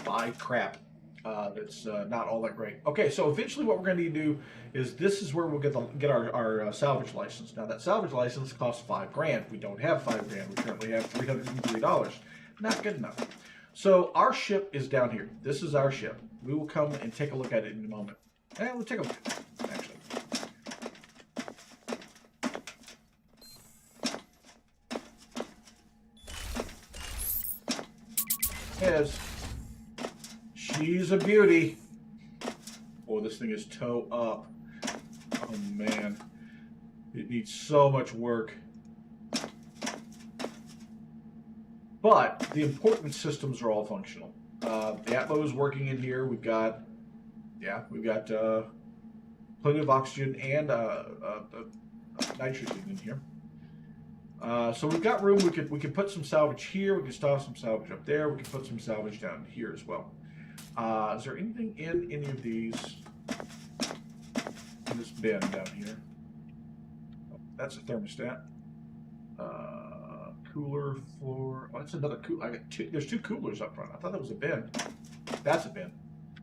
buy crap that's not all that great. Okay, so eventually what we're going to need to do is this is where we'll get our salvage license. Now that salvage license costs $5 grand. We don't have $5 grand. We currently have $303. Not good enough. So our ship is down here. This is our ship. We will come and take a look at it in a moment. And we'll take a look at it, actually. She's a beauty. Oh, this thing is toe up. Oh man, it needs so much work. But the important systems are all functional. The Atmo is working in here. We've got plenty of oxygen and nitrogen in here. So we've got room. We can put some salvage here. We can install some salvage up there. We can put some salvage down here as well. Is there anything in any of these? In this bin down here. Oh, that's a thermostat. Cooler floor. Oh, that's another cooler. I got two. There's two coolers up front. I thought that was a bin. That's a bin.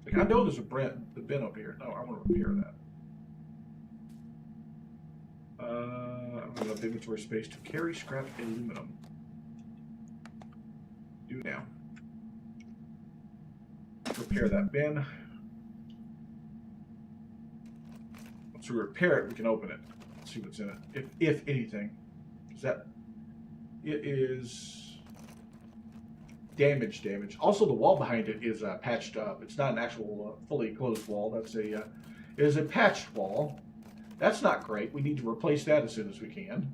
Like, I know there's a bin over here. No, I want to repair that. I'm going to have inventory space to carry scrap aluminum. Do now. Repair that bin. Once we repair it, we can open it. See what's in it, if anything. It is damage. Also, the wall behind it is patched up. It's not an actual fully closed wall. It is a patched wall. That's not great. We need to replace that as soon as we can.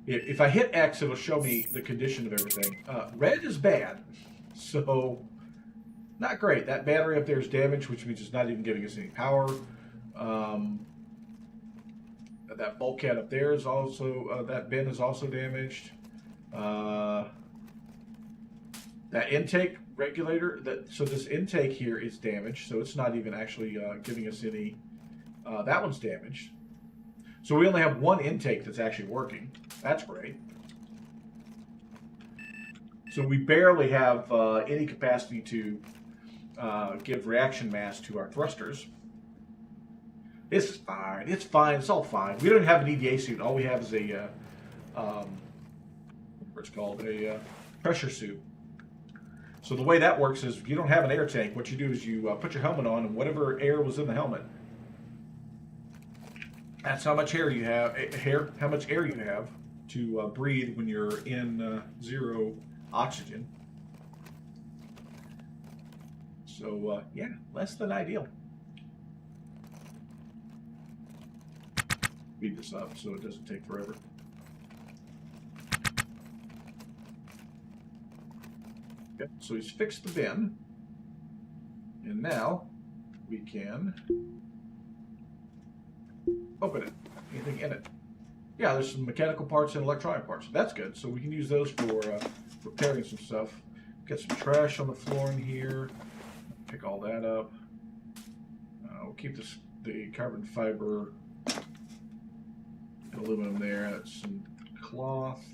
If I hit X, it'll show me the condition of everything. Red is bad, so not great. That battery up there is damaged, which means it's not even giving us any power. That bulkhead up there is also, that bin is also damaged. That intake regulator, so this intake here is damaged, so it's not even actually giving us any. That one's damaged. So we only have one intake that's actually working. That's great. So we barely have any capacity to give reaction mass to our thrusters. This is fine. It's fine. It's all fine. We don't have an EVA suit. All we have is a, what's called a pressure suit. So the way that works is if you don't have an air tank, what you do is you put your helmet on, and whatever air was in the helmet, that's how much air you have. How much air you have to breathe when you're in zero oxygen. So yeah, less than ideal. Speed this up so it doesn't take forever. Okay, so he's fixed the bin, and now we can open it. Anything in it? Yeah, there's some mechanical parts and electronic parts. That's good. So we can use those for repairing some stuff. Get some trash on the floor in here. Pick all that up. We'll keep the carbon fiber and aluminum there. That's some cloth.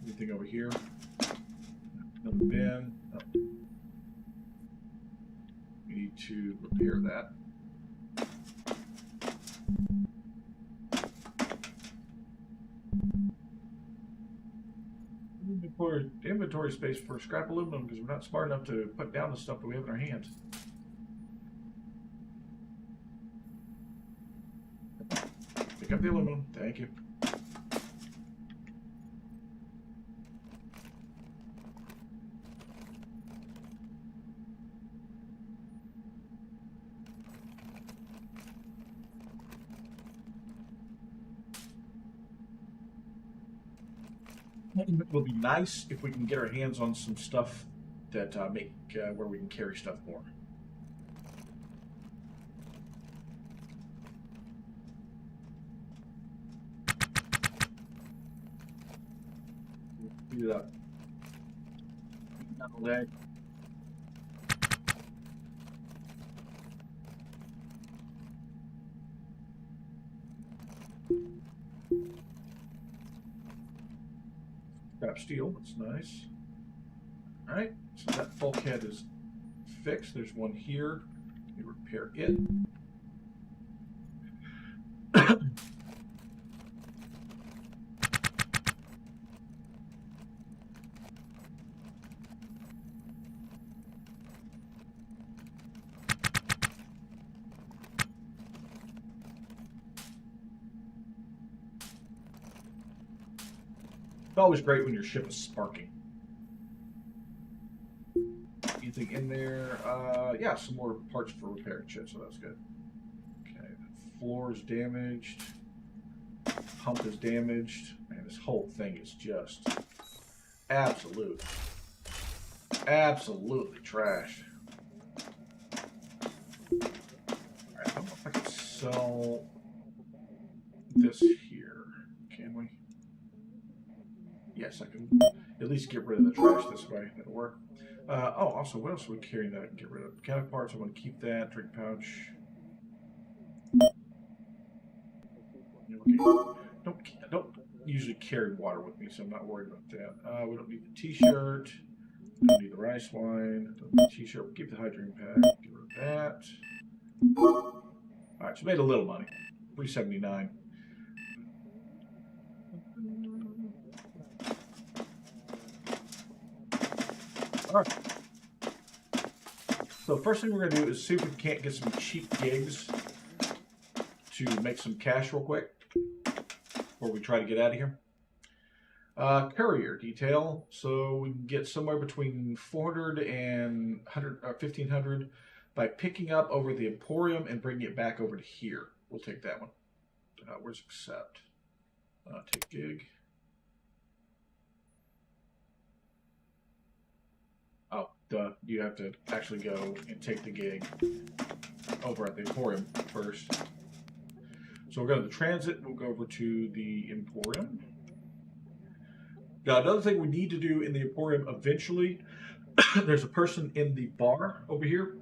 Anything over here? Another bin. Oh. We need to repair that. Inventory space for scrap aluminum because we're not smart enough to put down the stuff that we have in our hands. Pick up the aluminum. Thank you. It will be nice if we can get our hands on some stuff that make where we can carry stuff more. Speed it up. Down the leg. Scrap steel, that's nice. Alright, so that bulkhead is fixed. There's one here. We repair it. It's always great when your ship is sparking. Anything in there? Yeah, some more parts for repairing shit, so that's good. Okay, the floor is damaged. Pump is damaged. Man, this whole thing is just absolutely trashed. Alright, I don't know if I can sell this here. Can we? Yes, I can at least get rid of the trash this way. That'll work. Oh, also, what else are we carrying that I can get rid of? Mechanic parts, I want to keep that. Drink pouch. Don't usually carry water with me, so I'm not worried about that. We don't need the t-shirt. Don't need the rice wine. Don't need the t-shirt. We'll keep the hydrogen pack. Get rid of that. Alright, so made a little money. $3.79. Alright. So the first thing we're going to do is see if we can't get some cheap gigs to make some cash real quick before we try to get out of here. Courier detail. So we can get somewhere between 400 and 1,500 by picking up over the Emporium and bringing it back over to here. We'll take that one. Where's accept? Take gig. Oh, duh. You have to actually go and take the gig over at the Emporium first. So we'll go to the transit. We'll go over to the Emporium. Now, another thing we need to do in the Emporium eventually, there's a person in the bar over here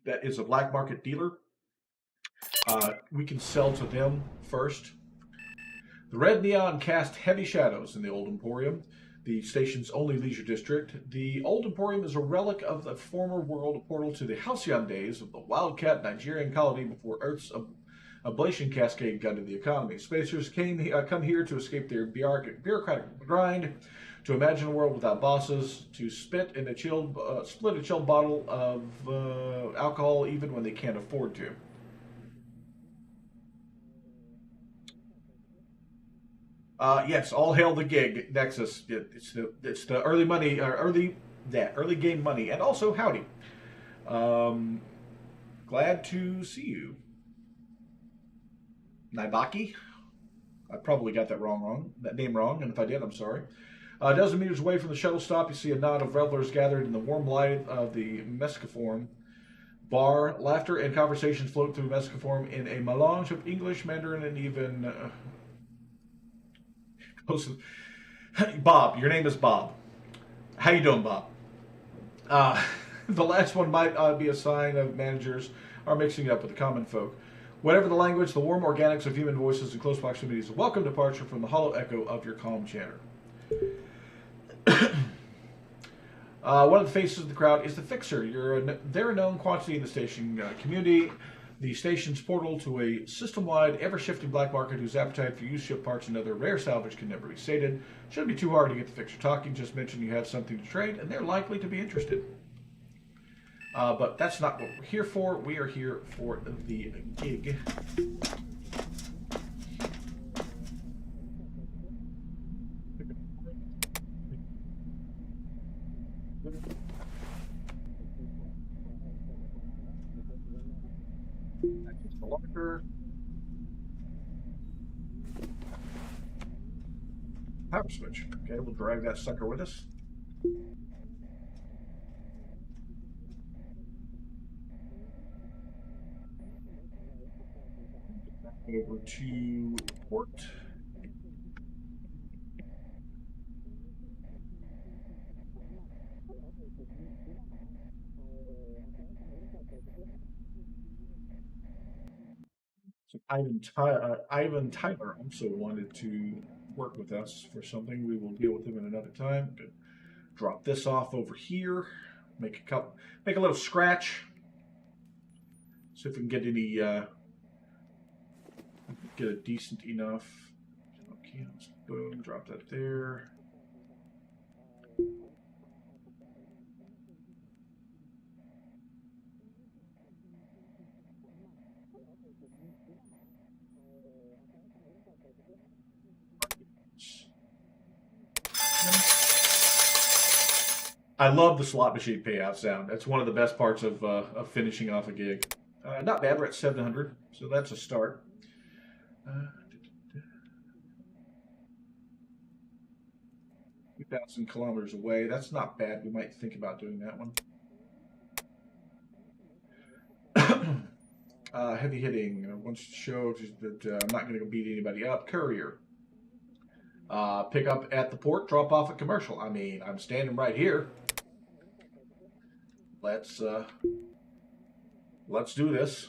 that is a black market dealer. We can sell to them first. The red neon cast heavy shadows in the Old Emporium, the station's only leisure district. The Old Emporium is a relic of the former world, a portal to the halcyon days of the wildcat Nigerian colony before Earth's ablation cascade gutted the economy. Spacers come here to escape their bureaucratic grind, To imagine a world without bosses. To split a chilled bottle of alcohol even when they can't afford to. Yes, all hail the gig Nexus. It's the early money, early game money, and also howdy. Glad to see you, Naibaki. I probably got that name wrong, and if I did, I'm sorry. A dozen meters away from the shuttle stop, you see a knot of revelers gathered in the warm light of the Mescaform bar. Laughter and conversations float through Mescaform in a melange of English, Mandarin, and even Bob. Your name is Bob. How you doing, Bob? The last one might be a sign of managers are mixing it up with the common folk. Whatever the language, the warm organics of human voices in close proximity is a welcome departure from the hollow echo of your calm chatter. One of the faces of the crowd is the Fixer. They're a known quantity in the station community. The station's portal to a system-wide, ever-shifting black market whose appetite for used ship parts and other rare salvage can never be sated. Shouldn't be too hard to get the Fixer talking. Just mention you have something to trade, and they're likely to be interested. But that's not what we're here for. We are here for the gig. The locker. Power switch. Okay, we'll drag that sucker with us. Over to port. So Ivan Tyler also wanted to work with us for something. We will deal with him in another time. Drop this off over here. Make a little scratch. See if we can get any get a decent enough. Okay, let's boom, drop that there. I love the slot machine payout sound. That's one of the best parts of finishing off a gig. Not bad, we're at 700, so that's a start. 2,000 kilometers away. That's not bad. We might think about doing that one. Heavy hitting. Wants to show that I'm not going to go beat anybody up. Courier. Pick up at the port. Drop off at commercial. I mean, I'm standing right here. Let's do this.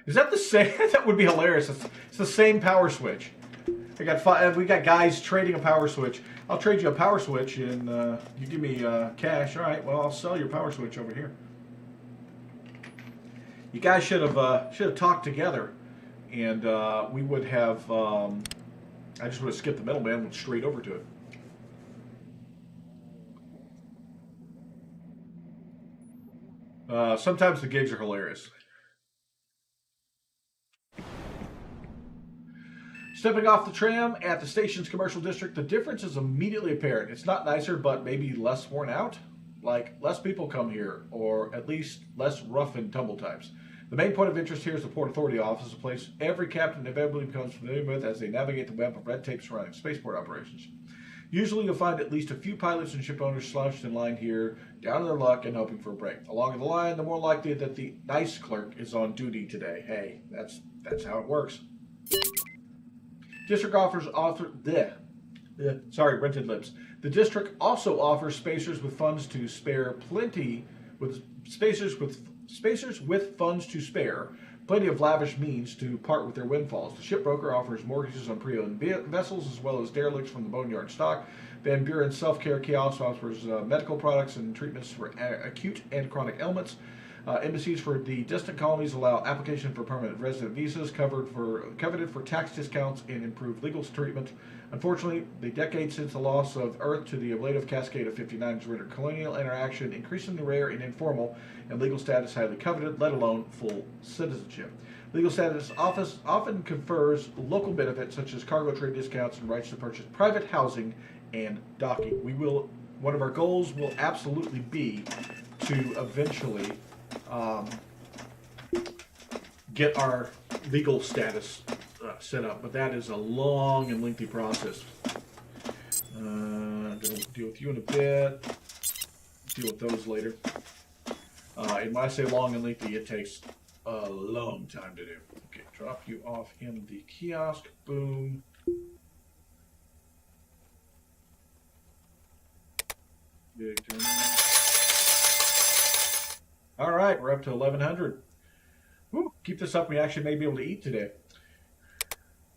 Is that the same? That would be hilarious. It's the same power switch. We got guys trading a power switch. I'll trade you a power switch, and you give me cash. All right. Well, I'll sell your power switch over here. You guys should have talked together, and we would have. I just would have skipped the middleman, went straight over to it. Sometimes the gigs are hilarious. Stepping off the tram at the station's commercial district, the difference is immediately apparent. It's not nicer, but maybe less worn out. Like, less people come here, or at least less rough and tumble types. The main point of interest here is the Port Authority office, a place every captain inevitably becomes familiar with as they navigate the web of red tape surrounding spaceport operations. Usually you'll find at least a few pilots and ship owners slouched in line here, down on their luck and hoping for a break. Along the line, the more likely that the nice clerk is on duty today. Hey, that's how it works. District rented lips. The district also offers spacers with funds to spare plenty of lavish means to part with their windfalls. The shipbroker offers mortgages on pre-owned vessels as well as derelicts from the boneyard stock. Van Buren Self-Care Kiosk offers medical products and treatments for acute and chronic ailments. Embassies for the distant colonies allow application for permanent resident visas coveted for tax discounts and improved legal treatment. Unfortunately, the decades since the loss of Earth to the ablative cascade of 59 has rendered colonial interaction increasingly rare and informal, and legal status highly coveted, let alone full citizenship. Legal status often confers local benefits such as cargo trade discounts and rights to purchase private housing and docking. One of our goals will absolutely be to eventually get our legal status set up, but that is a long and lengthy process. I'm going to deal with you in a bit, deal with those later. And when I say long and lengthy, it takes a long time to do. Okay, drop you off in the kiosk. Boom. Big turn. All right, we're up to 1100. Woo, keep this up. We actually may be able to eat today.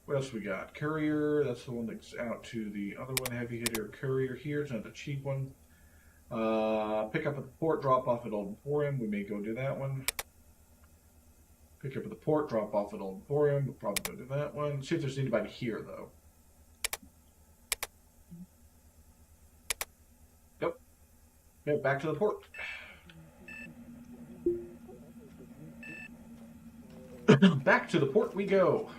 What else we got? Courier. That's the one that's out to the other one. Heavy hitter courier here. It's not the cheap one. Pick up at the port. Drop off at Old Emporium. We may go do that one. Pick up at the port. Drop off at Old Emporium. We'll probably go do that one. See if there's anybody here though. Nope. Okay, back to the port. Back to the port we go.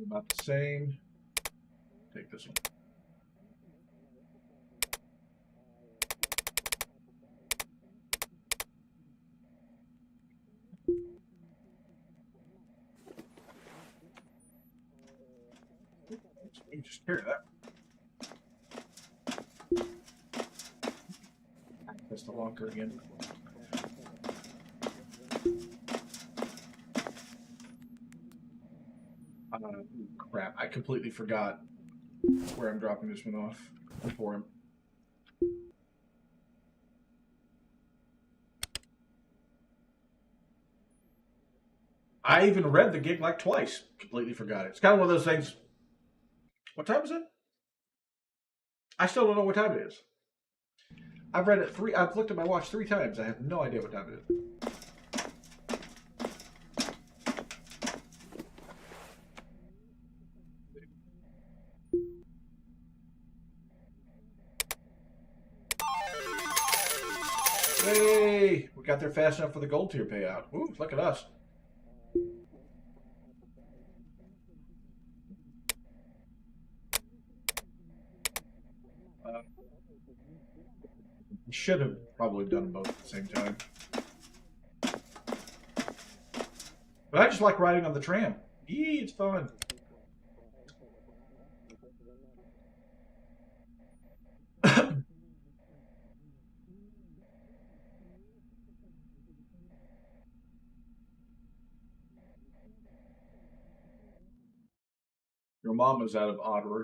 About the same. Take this one. You just carry that. Access the locker again. Crap, I completely forgot where I'm dropping this one off for him. I even read the gig like twice. Completely forgot it. It's kind of one of those things. What time is it? I still don't know what time it is. I've read it I've looked at my watch 3 times. I have no idea what time it is. Hey, we got there fast enough for the gold tier payout. Ooh, look at us. Should have probably done them both at the same time. But I just like riding on the tram. Yee, it's fun. Your mom is out of Ottawa.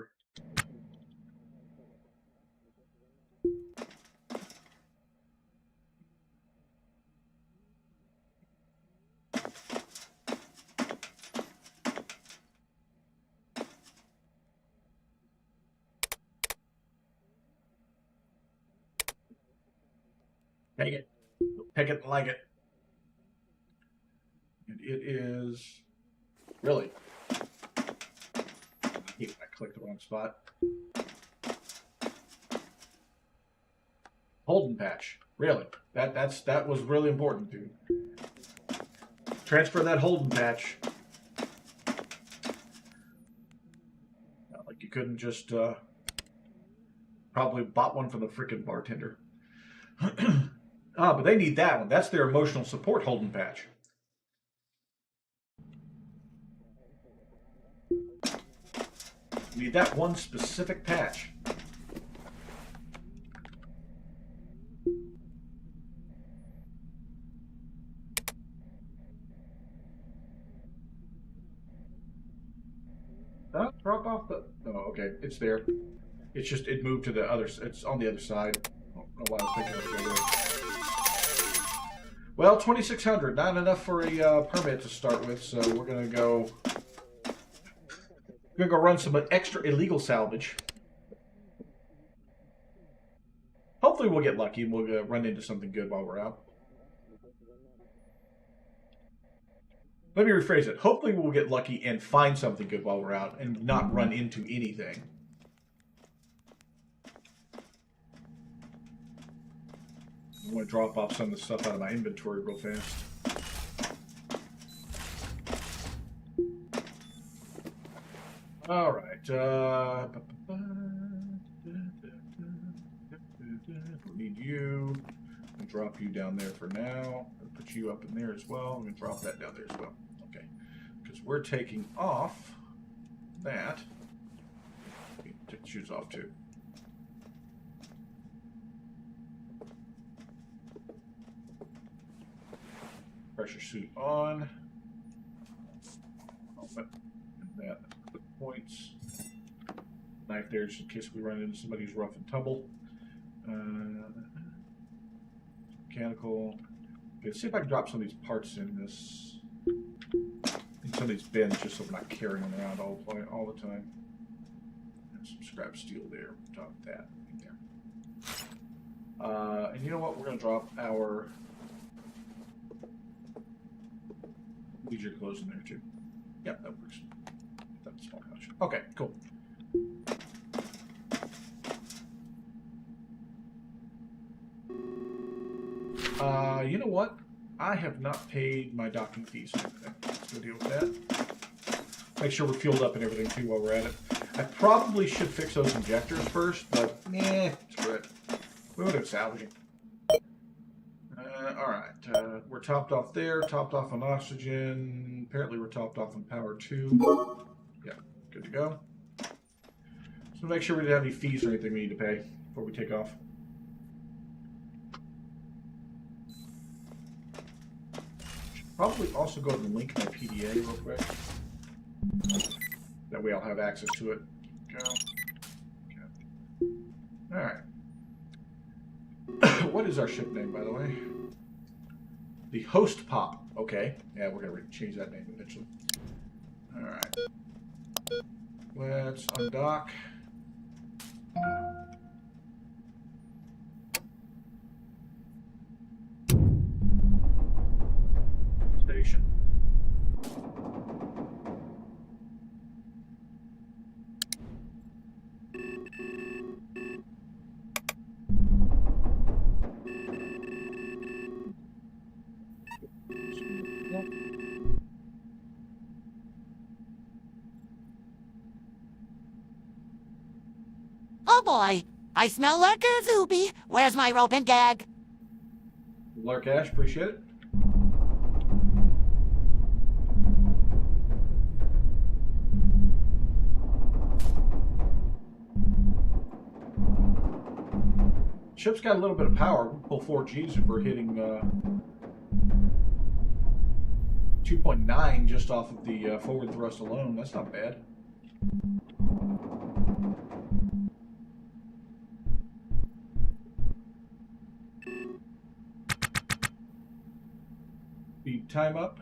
Take it. Take it and like it. And it is really. I clicked the wrong spot. Holden patch. Really. That was really important, dude. Transfer that Holden patch. Not like you couldn't just probably bought one from the frickin' bartender. But they need that one. That's their emotional support Holden patch. You need that one specific patch. okay. It's there. It's just, it moved to the other, it's on the other side. I don't know why I was thinking it was the other way. Well, 2,600, not enough for a permit to start with, so we're gonna go run some extra illegal salvage. Hopefully we'll get lucky and we'll run into something good while we're out. Let me rephrase it. Hopefully we'll get lucky and find something good while we're out and not run into anything. I want to drop off some of the stuff out of my inventory real fast. All right. We need you. I'll drop you down there for now. I'll put you up in there as well. I'm going to drop that down there as well. Okay. Because we're taking off that. Take the shoes off too. Pressure suit on. And that. Put points. Knife there just in case we run into somebody who's rough and tumble. Mechanical. Okay, let's see if I can drop some of these parts in this, in some of these bins, just so we're not carrying them around all the time. And some scrap steel there. Drop that in there. And you know what? We're going to drop our leisure clothes in there too. Yep, that works. That's small pouch. Okay, cool. You know what? I have not paid my docking fees. Let's go deal with that. Make sure we're fueled up and everything too while we're at it. I probably should fix those injectors first, but screw it. We would have salvaging. Alright, we're topped off there, topped off on oxygen. Apparently we're topped off on power too. Yeah, good to go. So make sure we didn't have any fees or anything we need to pay before we take off. Probably also go ahead and link my PDA real quick. That way I'll have access to it. Go. Okay. Alright. What is our ship name, by the way? The Host Pop. Okay. Yeah, we're going to change that name eventually. Alright. Let's undock. Station. Oh boy, I smell like a zoobie. Where's my rope and gag? Lark Ash, appreciate it. Ship's got a little bit of power. We pull 4 Gs if we're hitting 2.9 just off of the forward thrust alone. That's not bad. Speed time up.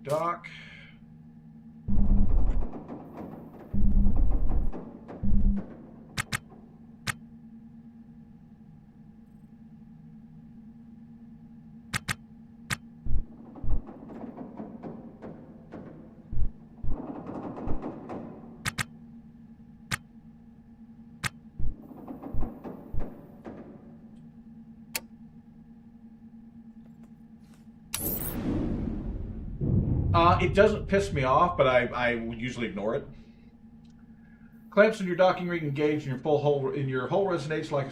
Dock. It doesn't piss me off, but I will usually ignore it. Clamps in your docking ring engage in your hull resonates like a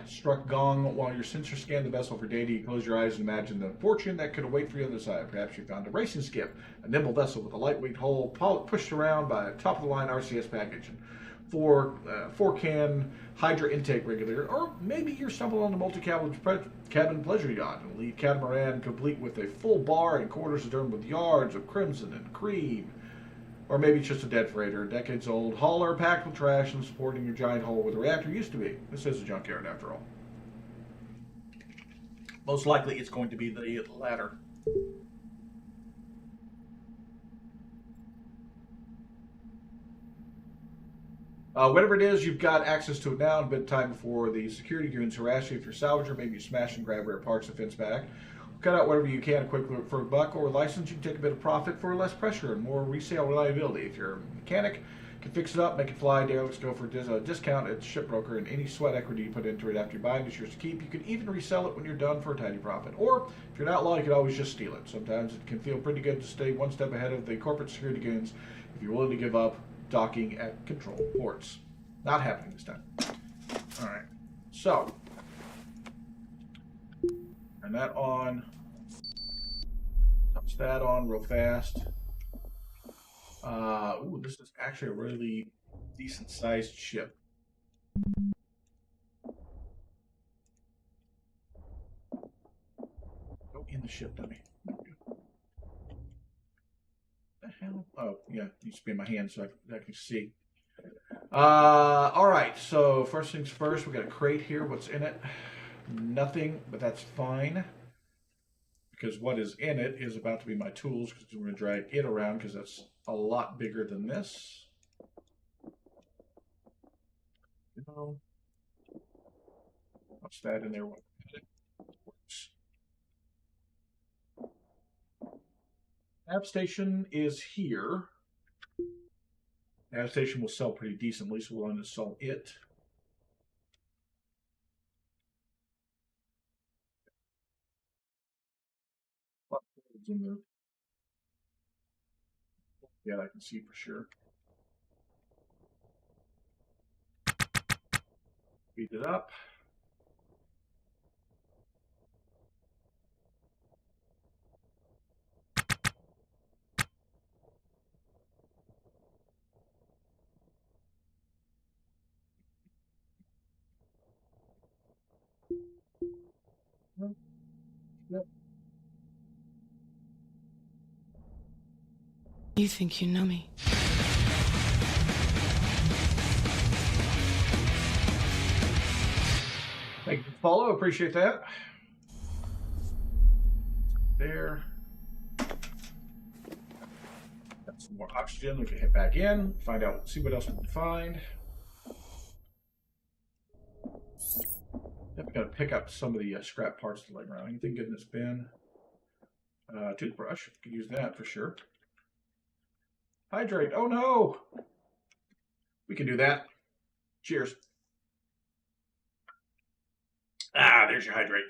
struck gong while your sensors scan the vessel for data. You close your eyes and imagine the fortune that could await for you on the other side. Perhaps you found a racing skiff, a nimble vessel with a lightweight hull pushed around by a top-of-the-line RCS package and four-can Hydra intake regulator, or maybe you're stumbled on a multi-cabin pleasure yacht, an elite catamaran complete with a full bar and quarters adorned with yards of crimson and cream. Or maybe it's just a dead freighter, decades old, hauler packed with trash and supporting your giant hull where the reactor used to be. This is a junkyard after all. Most likely it's going to be the latter. Whatever it is, you've got access to it now in a bit of time before the security goons harass you. If you're a salvager, maybe you smash and grab rare parts and fence back. Cut out whatever you can quickly for a buck or a license. You can take a bit of profit for less pressure and more resale reliability. If you're a mechanic, you can fix it up, make it fly. Derelicts go for a discount at the shipbroker, and any sweat equity you put into it after you buy it is yours to keep. You can even resell it when you're done for a tiny profit. Or if you're an outlaw, you can always just steal it. Sometimes it can feel pretty good to stay one step ahead of the corporate security goons if you're willing to give up docking at control ports. Not happening this time. All right. So, turn that on. Touch that on real fast. Ooh, this is actually a really decent sized ship. Go in the ship, dummy. The hell? Oh, yeah, it needs to be in my hand so I can see. All right, so first things first, we got a crate here. What's in it? Nothing, but that's fine. Because what is in it is about to be my tools, because we're going to drag it around, because that's a lot bigger than this. You know, what's that in there? Works. Nav station is here. Nav station will sell pretty decently, so we'll uninstall it. In there. Yeah, I can see for sure. Speed it up. Yep. You think you know me? Thank you for the follow. Appreciate that. There. Got some more oxygen. We can hit back in, find out, see what else we can find. Yep, got to pick up some of the scrap parts that laying around. Anything good in this bin? Toothbrush. Could use that for sure. Hydrate. Oh no! We can do that. Cheers. Ah, there's your hydrate.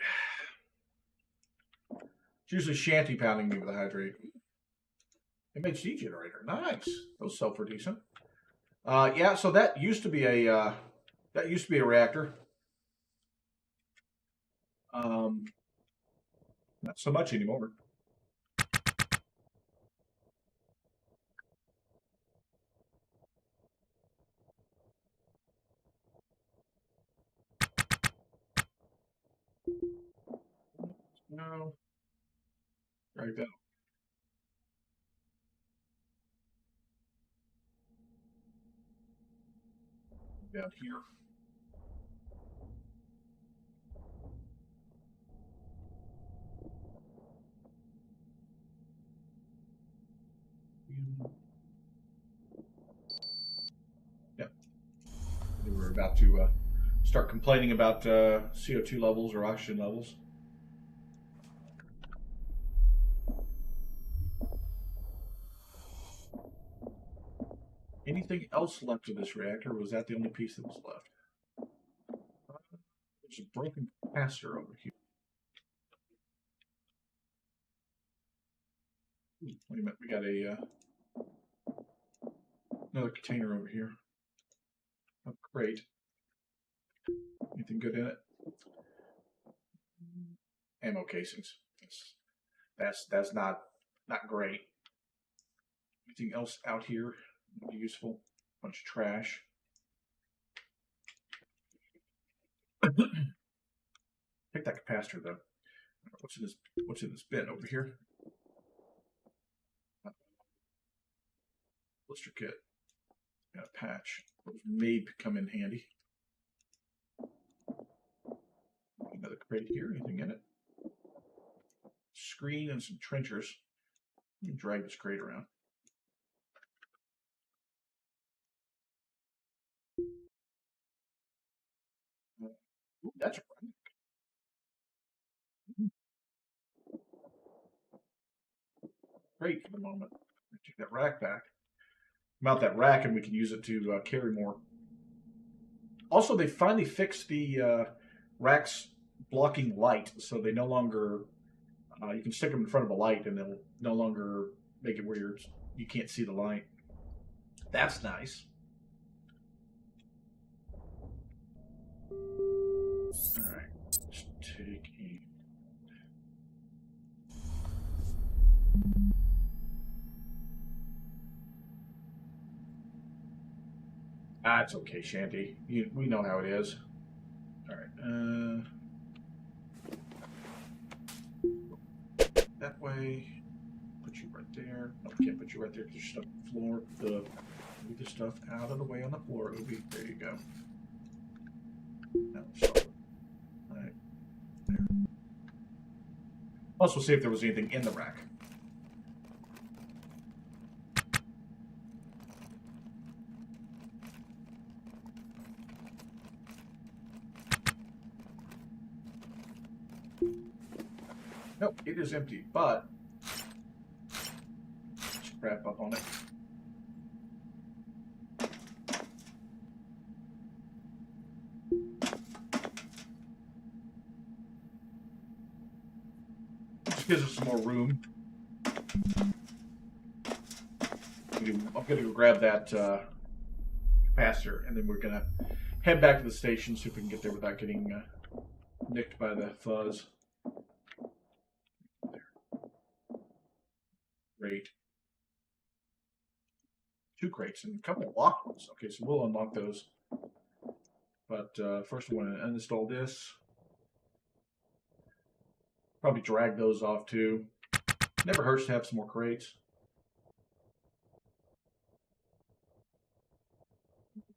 It's usually shanty pounding me with a hydrate. MHD generator. Nice. Those sell for decent. Yeah, so that used to be a reactor. Not so much anymore. No. Right down. Down here. Yep. We were about to start complaining about CO2 levels or oxygen levels. Anything else left of this reactor? Or was that the only piece that was left? There's a broken capacitor over here. Wait a minute, we got a another container over here. Oh, great. Anything good in it? Ammo casings. That's not great. Anything else out here useful? Bunch of trash. Take that capacitor though. What's in this bin over here? Blister kit. Got a patch. Those may come in handy. Another crate here. Anything in it? Screen and some trenchers. You can drag this crate around. Ooh, that's a rack. Great for the moment. Take that rack back. Mount that rack, and we can use it to carry more. Also, they finally fixed the racks blocking light, so they no longer you can stick them in front of a light, and they'll no longer make it where you can't see the light. That's nice. All right, let's take a. It's okay, Shanty. We know how it is. All right. That way. Put you right there. No, I can't put you right there because you're stuck on the floor. Move the stuff out of the way on the floor, Obi. There you go. Now, all right. There. Also, see if there was anything in the rack. Nope, it is empty, but let's wrap up on it. This gives us some more room. I'm going to go grab that capacitor, and then we're going to head back to the station, see if we can get there without getting nicked by the fuzz. Great. 2 crates and a couple of locked ones. Okay, so we'll unlock those. But first we want to uninstall this. Probably drag those off too. Never hurts to have some more crates.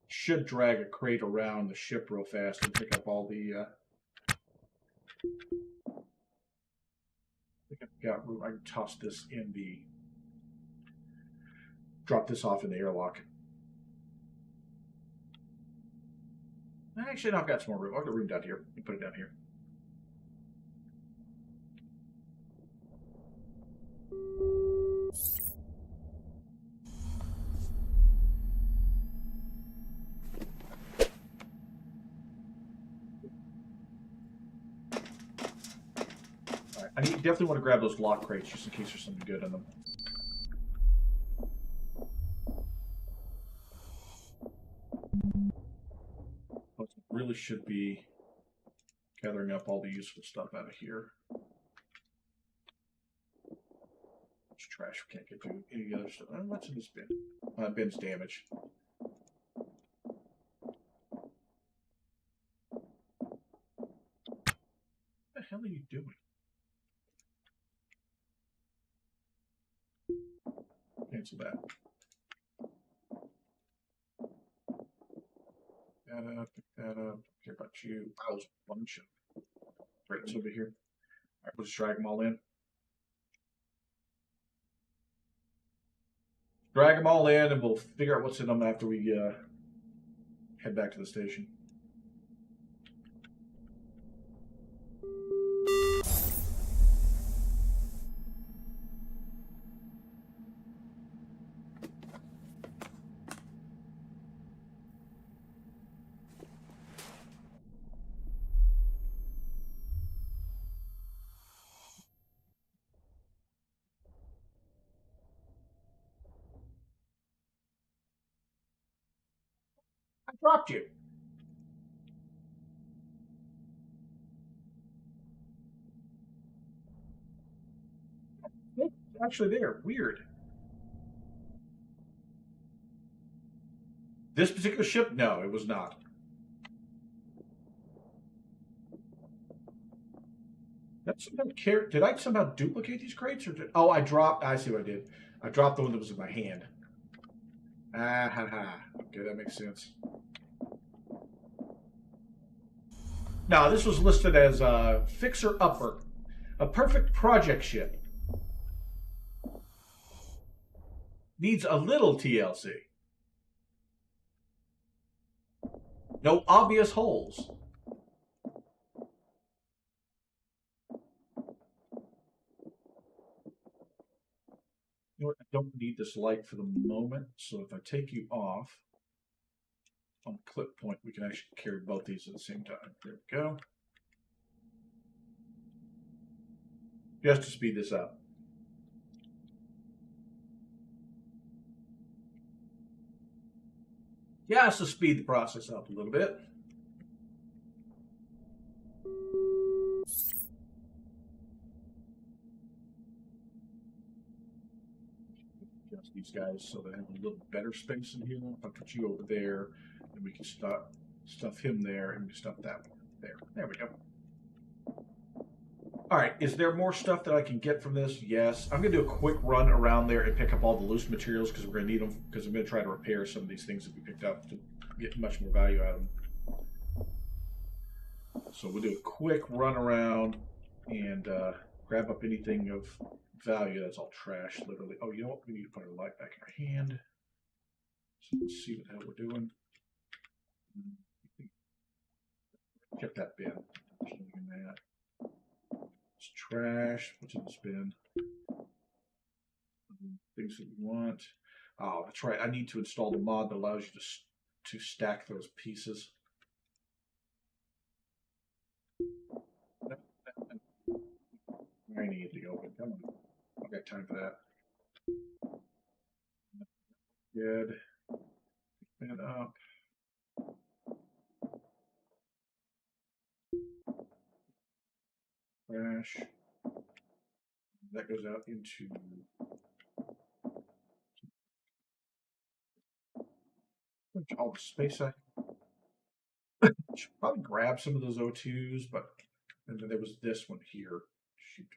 Should drag a crate around the ship real fast and pick up all the I think I've got room. I can toss this in the drop this off in the airlock. Actually, no, I've got some more room. I've got room down here. You put it down here. All right. I definitely want to grab those lock crates just in case there's something good in them. Really should be gathering up all the useful stuff out of here. It's trash. We can't get to any other stuff. What's in this bin? Bin's damaged. What the hell are you doing? Cancel that. Pick that up. Don't care about you. Wow, there's a bunch of crates over here. All right, we'll just drag them all in. Drag them all in, and we'll figure out what's in them after we head back to the station. dropped you. It's actually there. Weird. This particular ship? No, it was not. Did I somehow duplicate these crates? Or oh, I see what I did. I dropped the one that was in my hand. Ah, ha, ha. Okay, that makes sense. Now, this was listed as a fixer-upper. A perfect project ship. Needs a little TLC. No obvious holes. You know what? I don't need this light for the moment, so if I take you off on the clip point, we can actually carry both these at the same time. There we go. Just to speed this up. Just to speed the process up a little bit. Adjust these guys so they have a little better space in here. If I put you over there, then we can stuff him there, and we can stuff that one there. There we go. All right, is there more stuff that I can get from this? Yes. I'm going to do a quick run around there and pick up all the loose materials because we're going to need them, because I'm going to try to repair some of these things that we picked up to get much more value out of them. So we'll do a quick run around and grab up anything of value. That's all trash, literally. Oh, you know what? We need to put our light back in our hand. So let's see what the hell we're doing. Check that bin. That. It's trash. What's in this bin? Things that we want. Oh, that's right. I need to install the mod that allows you to stack those pieces. I need to open. Come on. I've got time for that. Good. Pick that up. Trash. That goes out into all the space. I should probably grab some of those O2s, but and then there was this one here. Shoot.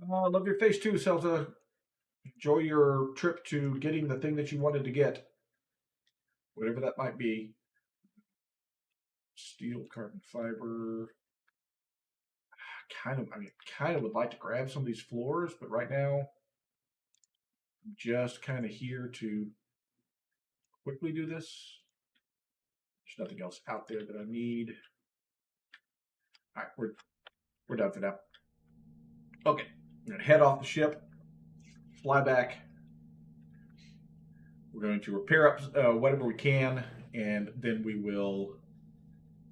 Love your face too, Celta. Enjoy your trip to getting the thing that you wanted to get. Whatever that might be. Steel, carbon fiber. I kind of would like to grab some of these floors, but right now I'm just kind of here to quickly do this. There's nothing else out there that I need. All right, we're done for now. Okay, I'm gonna head off the ship, fly back. We're going to repair up whatever we can, and then we will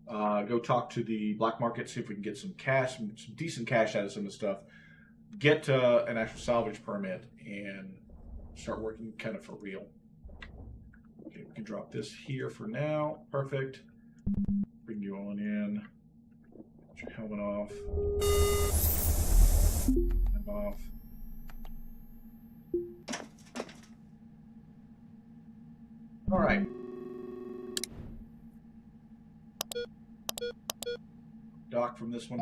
go talk to the black market, see if we can get some cash, some decent cash out of some of the stuff, get an actual salvage permit, and start working kind of for real. Okay, we can drop this here for now. Perfect. Bring you on in. Get your helmet off. And off. All right. Dock from this one.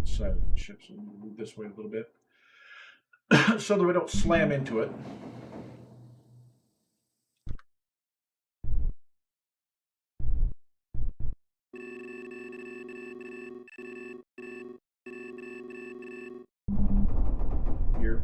Side of the ship, so we'll move this way a little bit so that we don't slam into it. Here.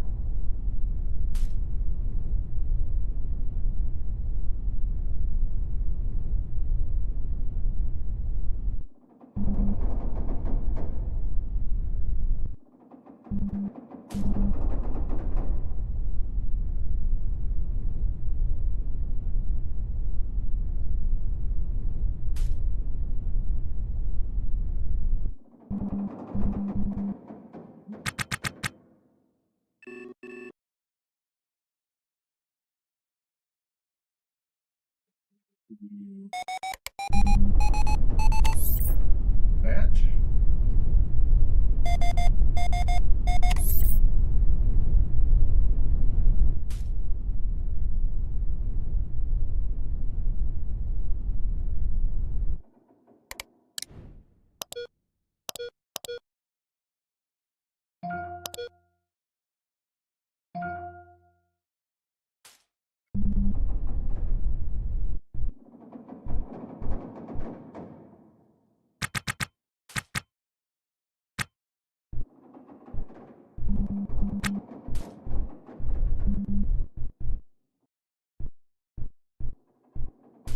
That.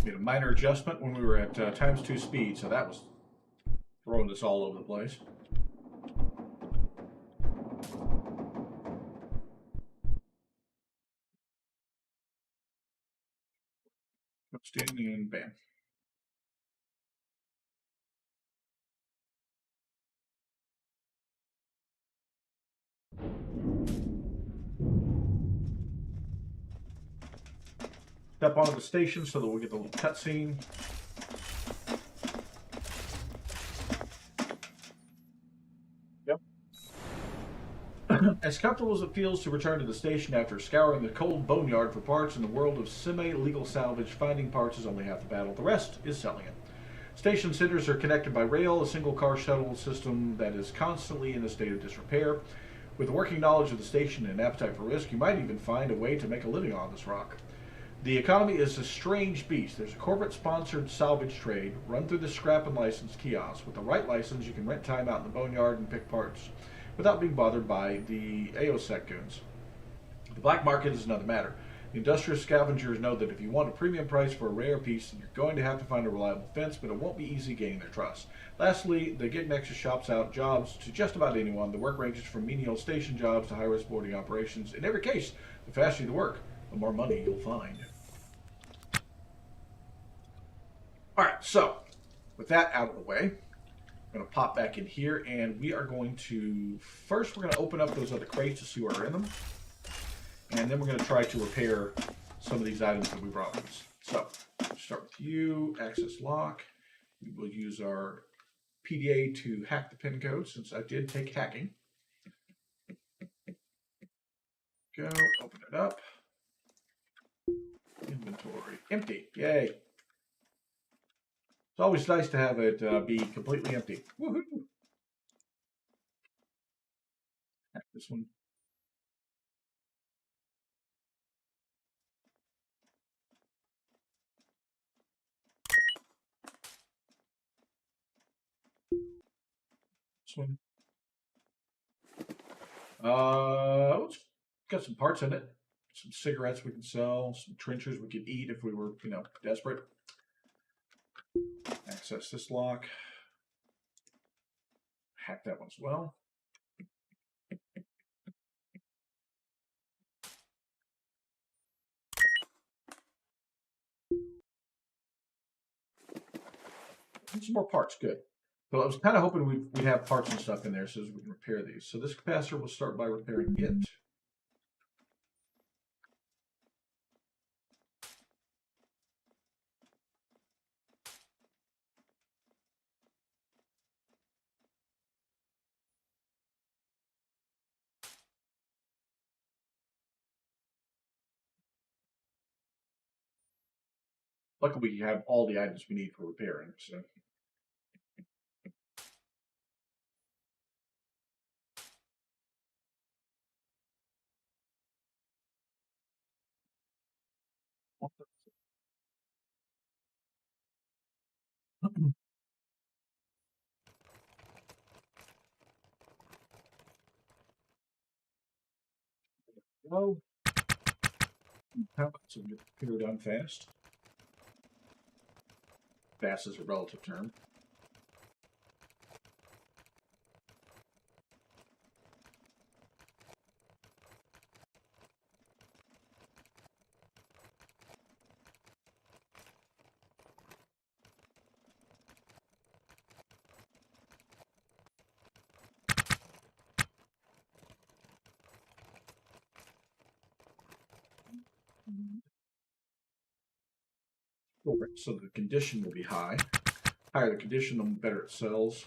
Made a minor adjustment when we were at ×2 speed, so that was throwing us all over the place. Standing and bam. Step onto the station so that we'll get the little cutscene. Yep. As comfortable as it feels to return to the station after scouring the cold boneyard for parts in the world of semi-legal salvage, finding parts is only half the battle. The rest is selling it. Station centers are connected by rail, a single car shuttle system that is constantly in a state of disrepair. With working knowledge of the station and an appetite for risk, you might even find a way to make a living on this rock. The economy is a strange beast. There's a corporate-sponsored salvage trade run through the scrap and license kiosk. With the right license, you can rent time out in the boneyard and pick parts without being bothered by the AOSEC goons. The black market is another matter. The industrious scavengers know that if you want a premium price for a rare piece, then you're going to have to find a reliable fence, but it won't be easy gaining their trust. Lastly, the Gig Nexus shops out jobs to just about anyone. The work ranges from menial station jobs to high-risk boarding operations. In every case, the faster you work, the more money you'll find. All right, so with that out of the way, I'm going to pop back in here, and we are going to, first we're going to open up those other crates to see what are in them, and then we're going to try to repair some of these items that we brought with us. So, start with you, access lock. We will use our PDA to hack the pin code, since I did take hacking. Go, open it up. Inventory, empty, yay. It's always nice to have it be completely empty. Woohoo! This one. This one. It's got some parts in it. Some cigarettes we can sell. Some trenchers we could eat if we were, desperate. Access this lock. Hack that one as well. And some more parts, good. But I was kind of hoping we'd have parts and stuff in there so we can repair these. So this capacitor will start by repairing it. Luckily, we have all the items we need for repairing. So. Well, so we get it done fast. Fast is a relative term. restore it so the condition will be high. Higher the condition, the better it sells.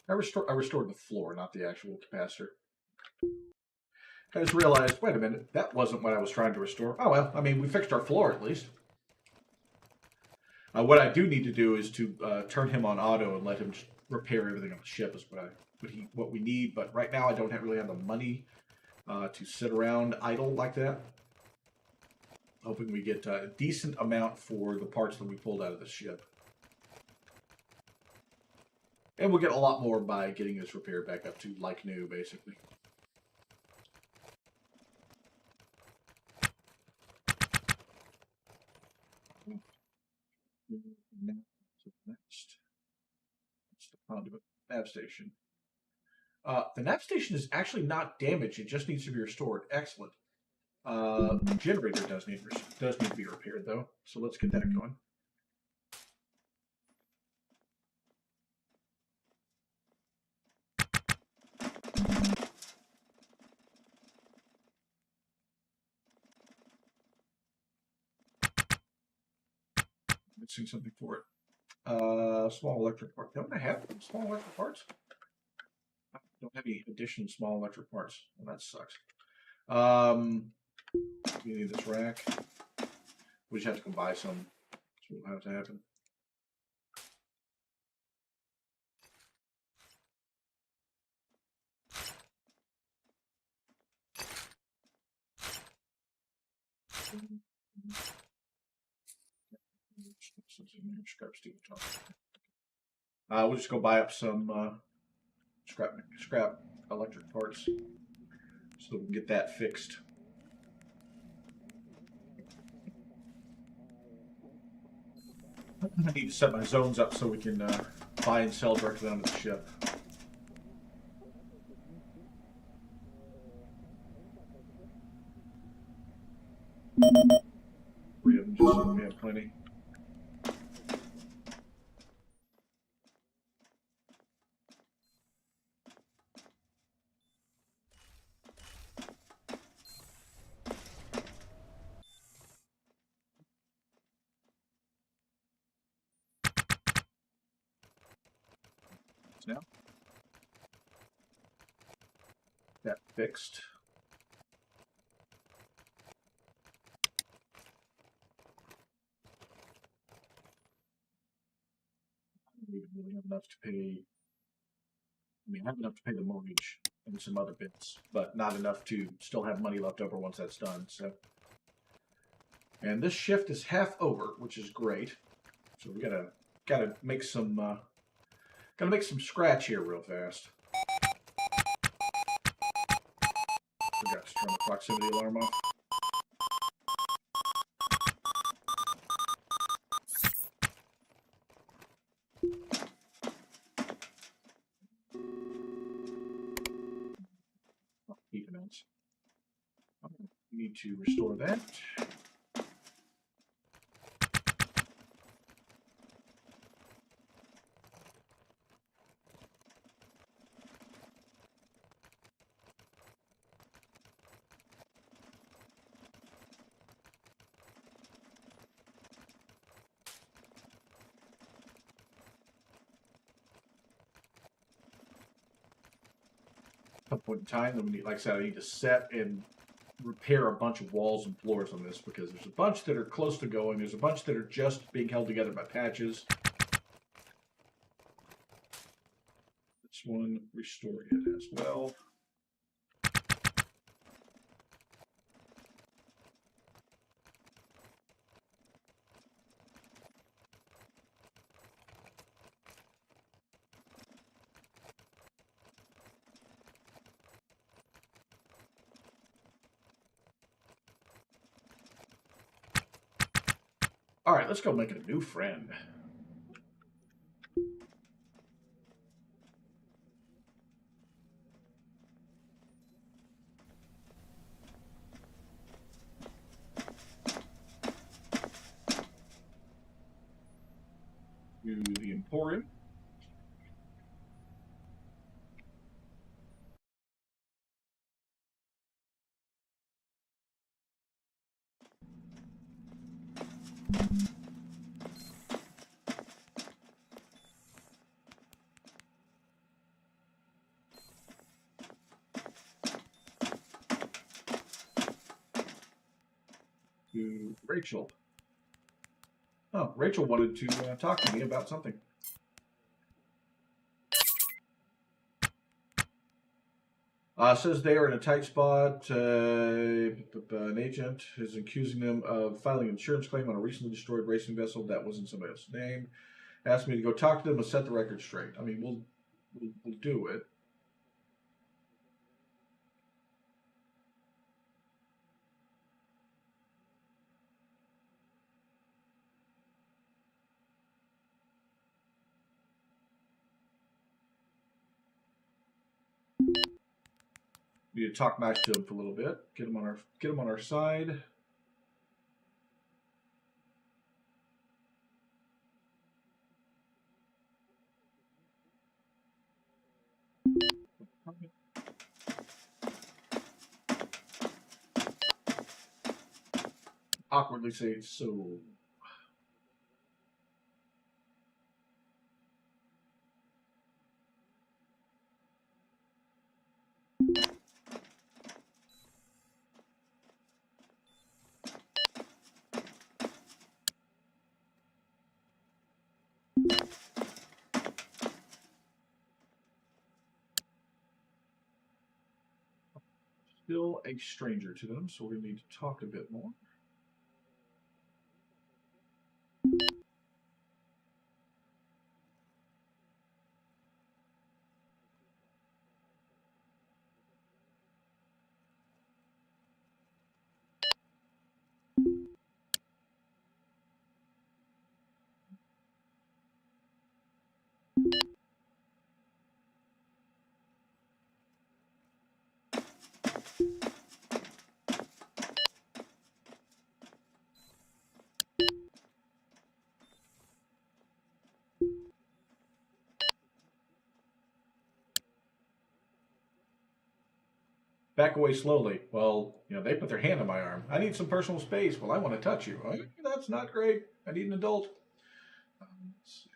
I restored the floor, not the actual capacitor. I just realized, wait a minute, that wasn't what I was trying to restore. Oh well, I mean, we fixed our floor at least. What I do need to do is to turn him on auto and let him just repair everything on the ship is what we need. But right now, I don't really have the money to sit around idle like that. Hoping we get a decent amount for the parts that we pulled out of the ship. And we'll get a lot more by getting this repair back up to like new, basically. Next. That's the conduit nav station. The nav station is actually not damaged. It just needs to be restored. Excellent. The generator does need to be repaired, though. So let's get that going. Missing something for it. Small electric part. Don't I have small electric parts? I don't have any additional small electric parts. Well, that sucks. We need this rack. We just have to go buy some. So we'll have to happen. We'll just go buy up some scrap electric parts so we can get that fixed. I need to set my zones up so we can buy and sell directly onto the ship. We have plenty. Now that fixed. I don't even really have enough to pay. I mean, I have enough to pay the mortgage and some other bits, but not enough to still have money left over once that's done. So, and this shift is half over, which is great. So we gotta make some. Gotta make some scratch here real fast. Forgot to turn the proximity alarm off. Oh, heat amounts. We need to restore that. Some point in time, then we need, like I said, I need to set and repair a bunch of walls and floors on this because there's a bunch that are close to going. There's a bunch that are just being held together by patches. This one, restore it as well. All right, let's go make a new friend. To the Emporium. To Rachel. Oh, Rachel wanted to talk to me about something. Says they are in a tight spot. An agent is accusing them of filing an insurance claim on a recently destroyed racing vessel that was in somebody else's name. Asked me to go talk to them and set the record straight. I mean, we'll do it. We need to talk nice to them for a little bit. Get them on our side. Awkwardly say so. Still a stranger to them, so we're going to need to talk a bit more. Back away slowly. Well, they put their hand on my arm. I need some personal space. Well, I want to touch you. Oh, that's not great. I need an adult. Let's see.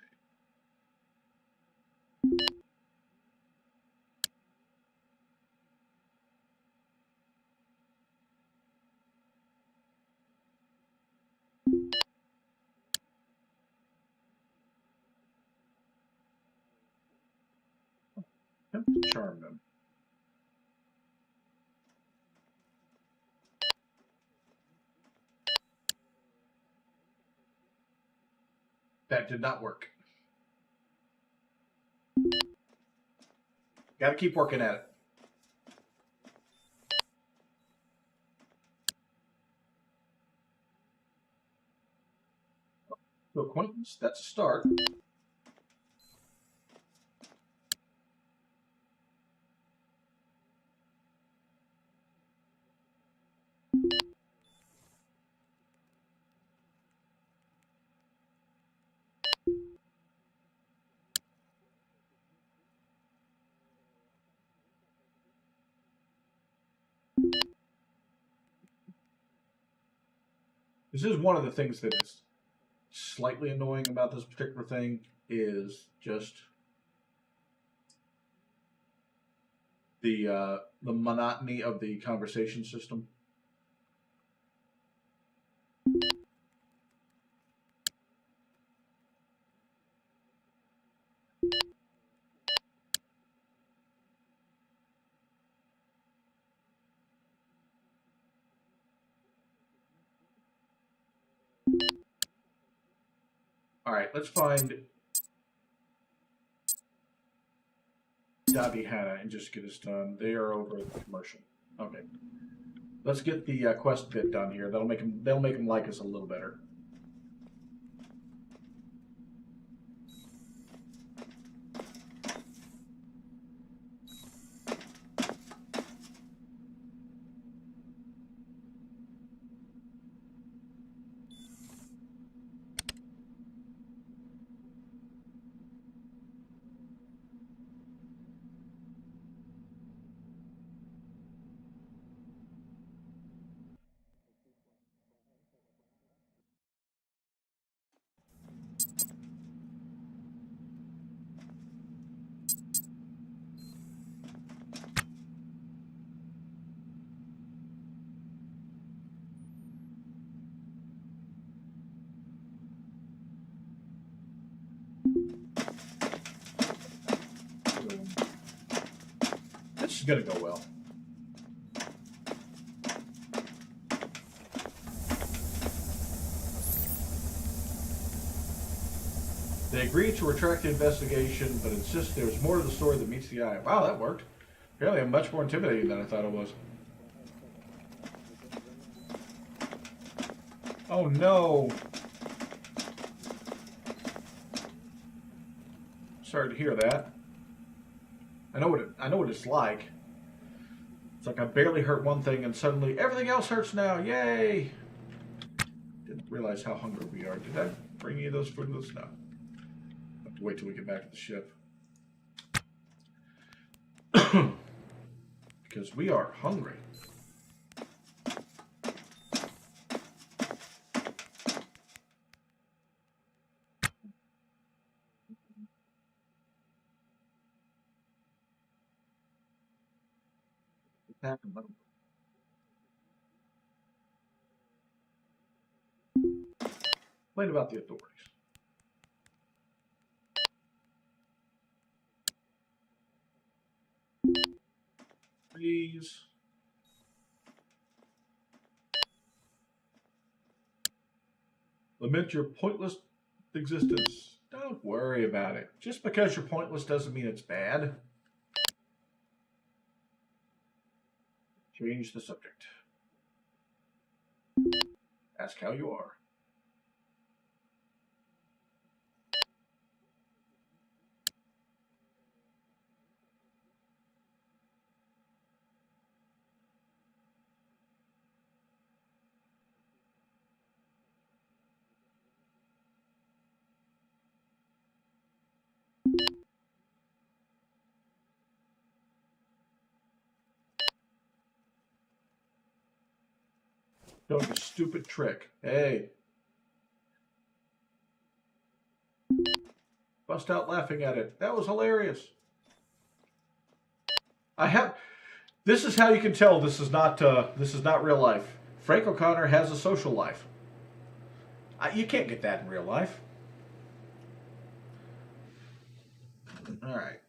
Attempt to charm them. That did not work. Got to keep working at it. Acquaintance, that's a start. This is one of the things that is slightly annoying about this particular thing is just the monotony of the conversation system. All right, let's find Dabby Hannah and just get us done. They are over at the commercial. Okay, let's get the quest bit done here. They'll make them like us a little better. is going to go well. They agreed to retract the investigation, but insist there's more to the story than meets the eye. Wow, that worked. Apparently I'm much more intimidating than I thought it was. Oh no! Sorry to hear that. I know what it's like. It's like I barely hurt one thing and suddenly everything else hurts now. Yay! Didn't realize how hungry we are. Did I bring any of those food with us? No. Have to wait till we get back to the ship. Because we are hungry. Complain about the authorities. Please. Lament your pointless existence. Don't worry about it. Just because you're pointless doesn't mean it's bad. Change the subject. Ask how you are. Doing a stupid trick. Hey. Bust out laughing at it. That was hilarious. This is how you can tell this is not real life. Frank O'Connor has a social life. You can't get that in real life. All right.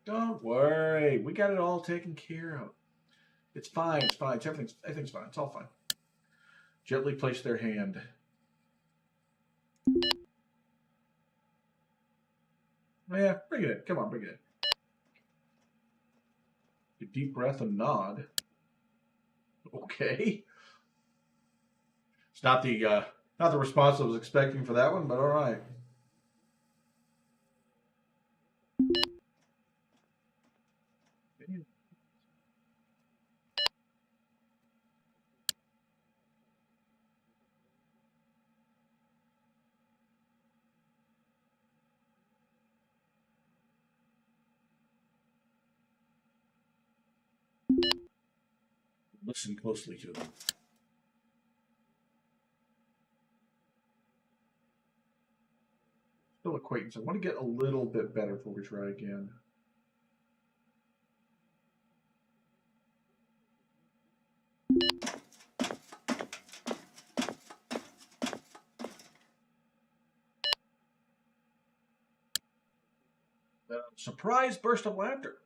Don't worry. We got it all taken care of. It's fine. It's fine. Everything's fine. It's all fine. Gently place their hand. Yeah, bring it in. Come on, bring it in. A deep breath and nod. Okay. It's not the response I was expecting for that one, but all right. Listen closely to them. Still acquaintance. I want to get a little bit better before we try again. Surprise burst of laughter.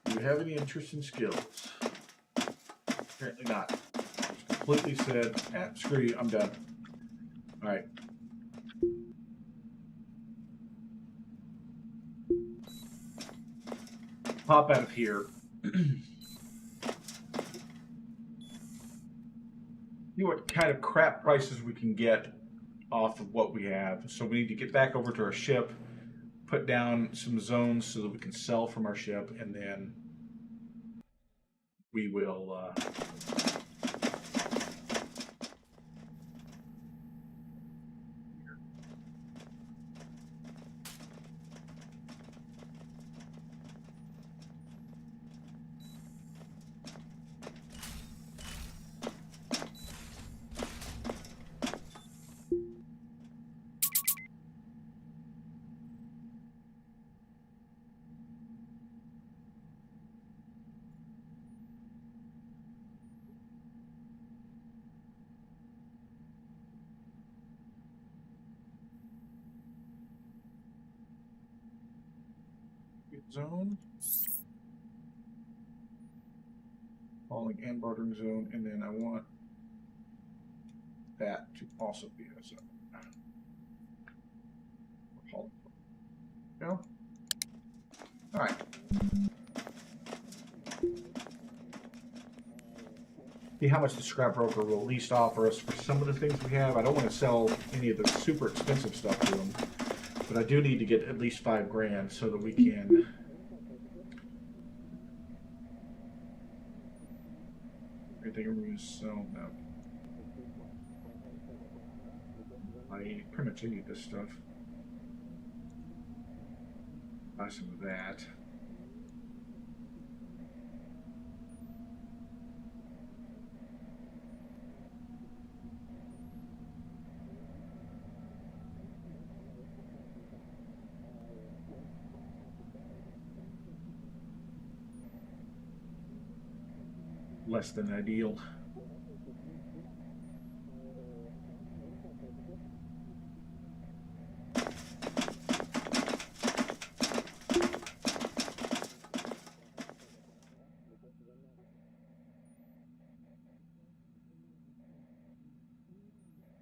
Do you have any interesting skills? Apparently not. Just completely said, screw you, I'm done. All right. Pop out of here. See what kind of crap prices we can get off of what we have. So we need to get back over to our ship, put down some zones so that we can sell from our ship, and then we will zone, hauling and bartering zone, and then I want that to also be a zone. Hauling. Go. All right. See how much the scrapbroker will at least offer us for some of the things we have. I don't want to sell any of the super expensive stuff to them, but I do need to get at least $5 grand so that we can. Everything is so no. I pretty much need this stuff. Buy some of that. Less than ideal.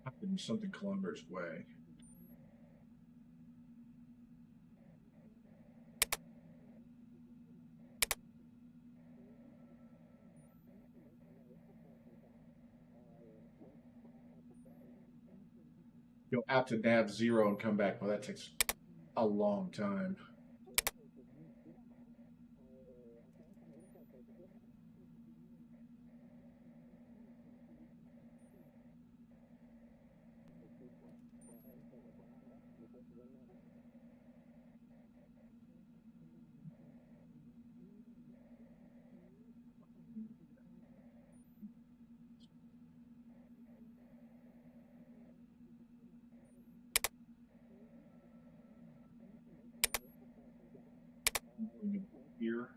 Happened something Columber's way. Go out to nav 0 and come back. Well, that takes a long time. Here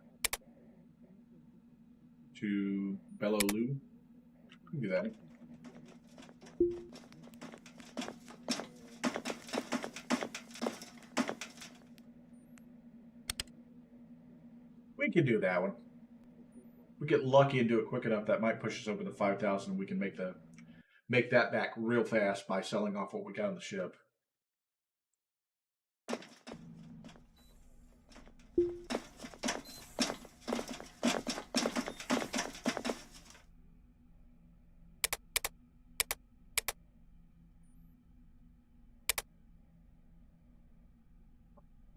to Belloloo. Do that. We can do that one. We get lucky and do it quick enough that might push us over the 5,000. We can make that back real fast by selling off what we got on the ship.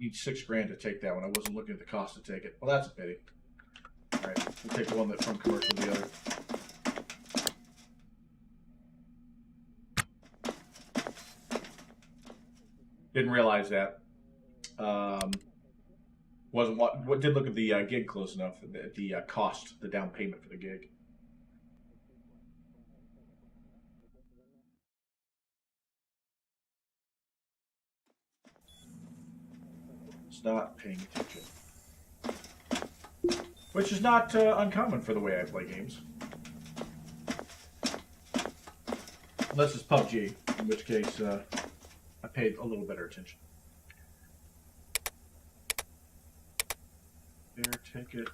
Need $6 grand to take that one. I wasn't looking at the cost to take it. Well, that's a pity. All right, we'll take the one that's from commercial, the other. Didn't realize that. Wasn't what did look at the gig close enough. The cost, the down payment for the gig. Not paying attention, which is not uncommon for the way I play games, unless it's PUBG, in which case I paid a little better attention. Air ticket.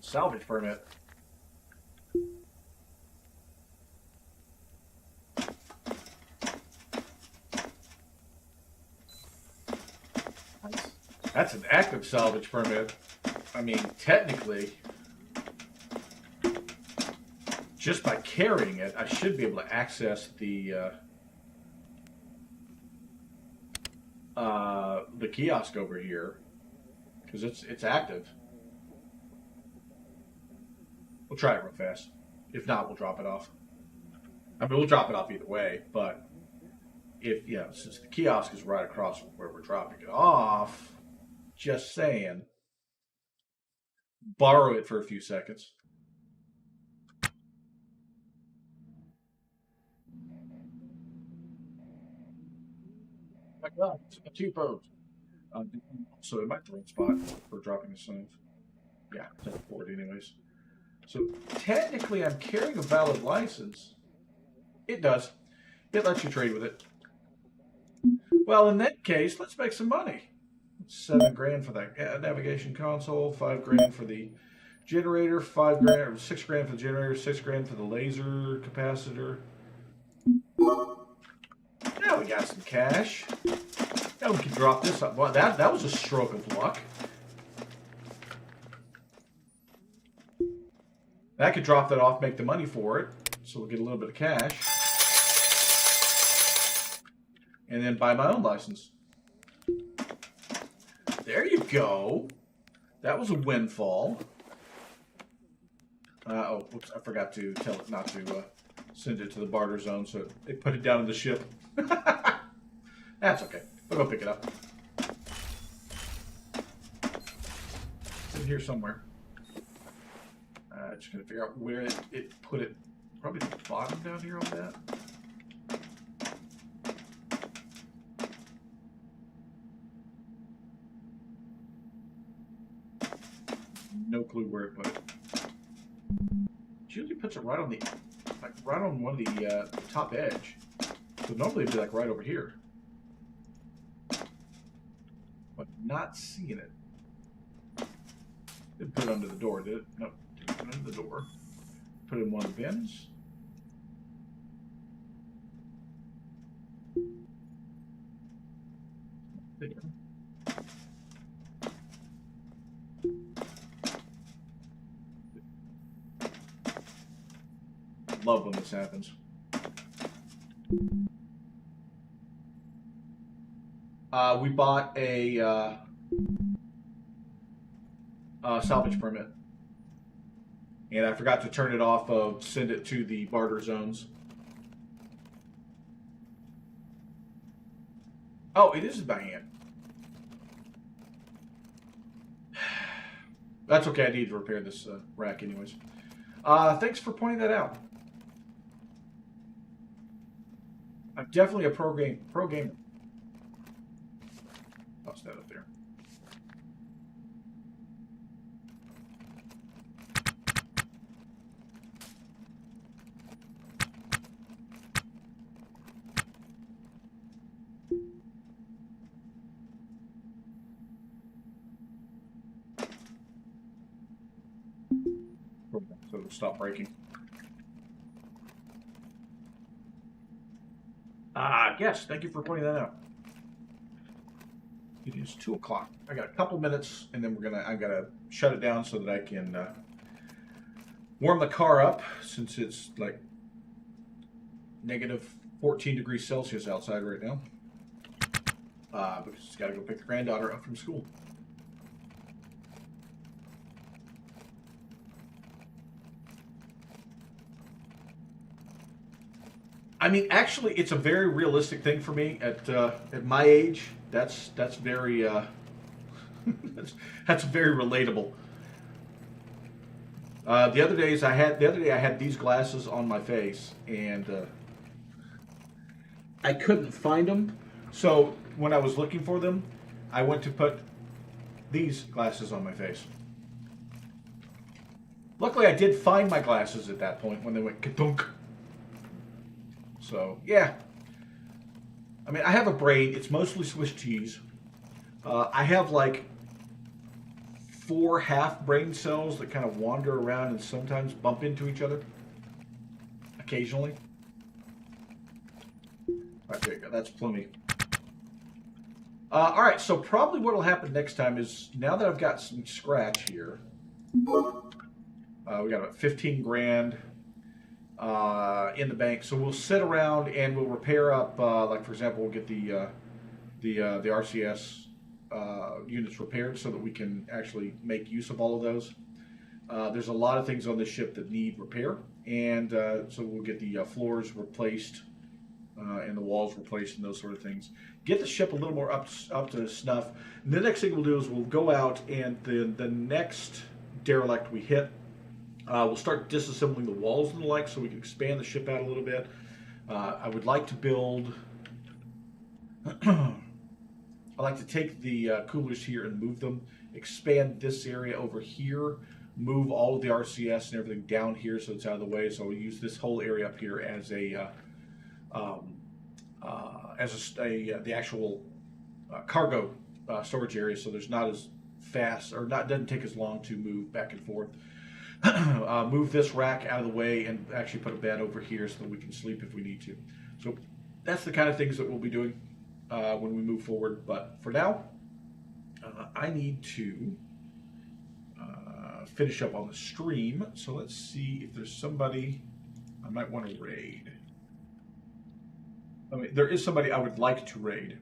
Salvage permit. That's an active salvage permit. I mean, technically, just by carrying it, I should be able to access the kiosk over here because it's active. We'll try it real fast. If not, we'll drop it off. I mean, we'll drop it off either way, but since the kiosk is right across from where we're dropping it off, just saying, borrow it for a few seconds. My God, it's a two probes. So it might be the right spot for dropping the stones. Yeah, it's at 40 anyways. So technically, I'm carrying a valid license. It does. It lets you trade with it. Well, in that case, let's make some money. $7,000 for that navigation console, $5,000 for the generator, $5,000 or $6,000 for the generator, $6,000 for the laser capacitor. Now we got some cash. Now we can drop this up. Well, that was a stroke of luck. I could drop that off, make the money for it, so we'll get a little bit of cash. And then buy my own license. There you go. That was a windfall. Whoops, I forgot to tell it not to send it to the barter zone, so they put it down in the ship. That's okay. We'll go pick it up. It's in here somewhere. Just gonna figure out where it put it. Probably the bottom down here on that. No clue where it put it. She usually puts it right on right on one of the top edge. So normally it'd be like right over here. But not seeing it. Didn't put it under the door, did it? No, didn't put it under the door. Put it in one of the bins. There. Love when this happens. We bought a salvage permit, and I forgot to turn it off of send it to the barter zones. Oh, it is by hand. That's okay. I need to repair this rack anyways. Thanks for pointing that out. I'm definitely a pro gamer. Toss that up there. So it'll stop breaking. Yes, thank you for pointing that out. It is 2 o'clock. I got a couple minutes, and then I'm gonna shut it down so that I can warm the car up, since it's like negative 14 degrees Celsius outside right now. Because it's got to go pick the granddaughter up from school. I mean, actually, it's a very realistic thing for me at my age. That's very that's very relatable. The other day I had these glasses on my face, and I couldn't find them. So when I was looking for them, I went to put these glasses on my face. Luckily, I did find my glasses at that point when they went ka-dunk. So, yeah. I mean, I have a brain. It's mostly Swiss cheese. I have like 4 half brain cells that kind of wander around and sometimes bump into each other. Occasionally. Right, there you go. That's Plummy. All right, so probably what will happen next time is now that I've got some scratch here, we got about 15 grand in the bank. So we'll sit around and we'll repair up. Like for example, we'll get the RCS units repaired so that we can actually make use of all of those. There's a lot of things on this ship that need repair, and so we'll get the floors replaced. And the walls replaced and those sort of things. Get the ship a little more up to snuff. And the next thing we'll do is we'll go out and the next derelict we hit, we'll start disassembling the walls and the like so we can expand the ship out a little bit. I would like to build... I like to take the coolers here and move them, expand this area over here, move all of the RCS and everything down here so it's out of the way. So we'll use this whole area up here as a... the actual cargo storage area, so there's not as fast or doesn't take as long to move back and forth. Move this rack out of the way and actually put a bed over here so that we can sleep if we need to. So that's the kind of things that we'll be doing when we move forward. But for now, I need to finish up on the stream. So let's see if there's somebody I might want to raid. I mean, there is somebody I would like to raid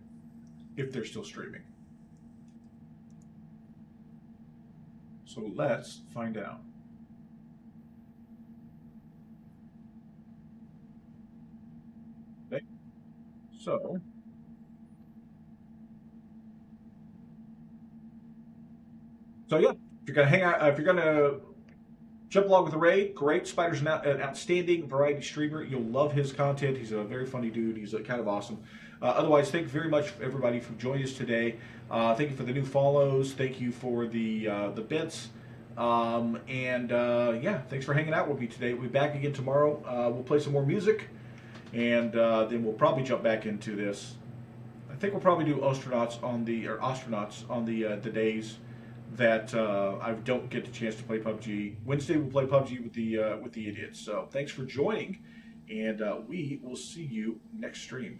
if they're still streaming. So let's find out. Okay. So yeah, if you're gonna hang out, if you're gonna jump along with the raid, great. Spider's an outstanding variety streamer. You'll love his content. He's a very funny dude. He's kind of awesome. Otherwise, thank you very much everybody for joining us today. Thank you for the new follows. Thank you for the bits. Yeah, thanks for hanging out with me today. We'll be back again tomorrow. We'll play some more music, and then we'll probably jump back into this. I think we'll probably do astronauts on the days that I don't get the chance to play PUBG. Wednesday we'll play PUBG with the idiots. So thanks for joining, and we will see you next stream.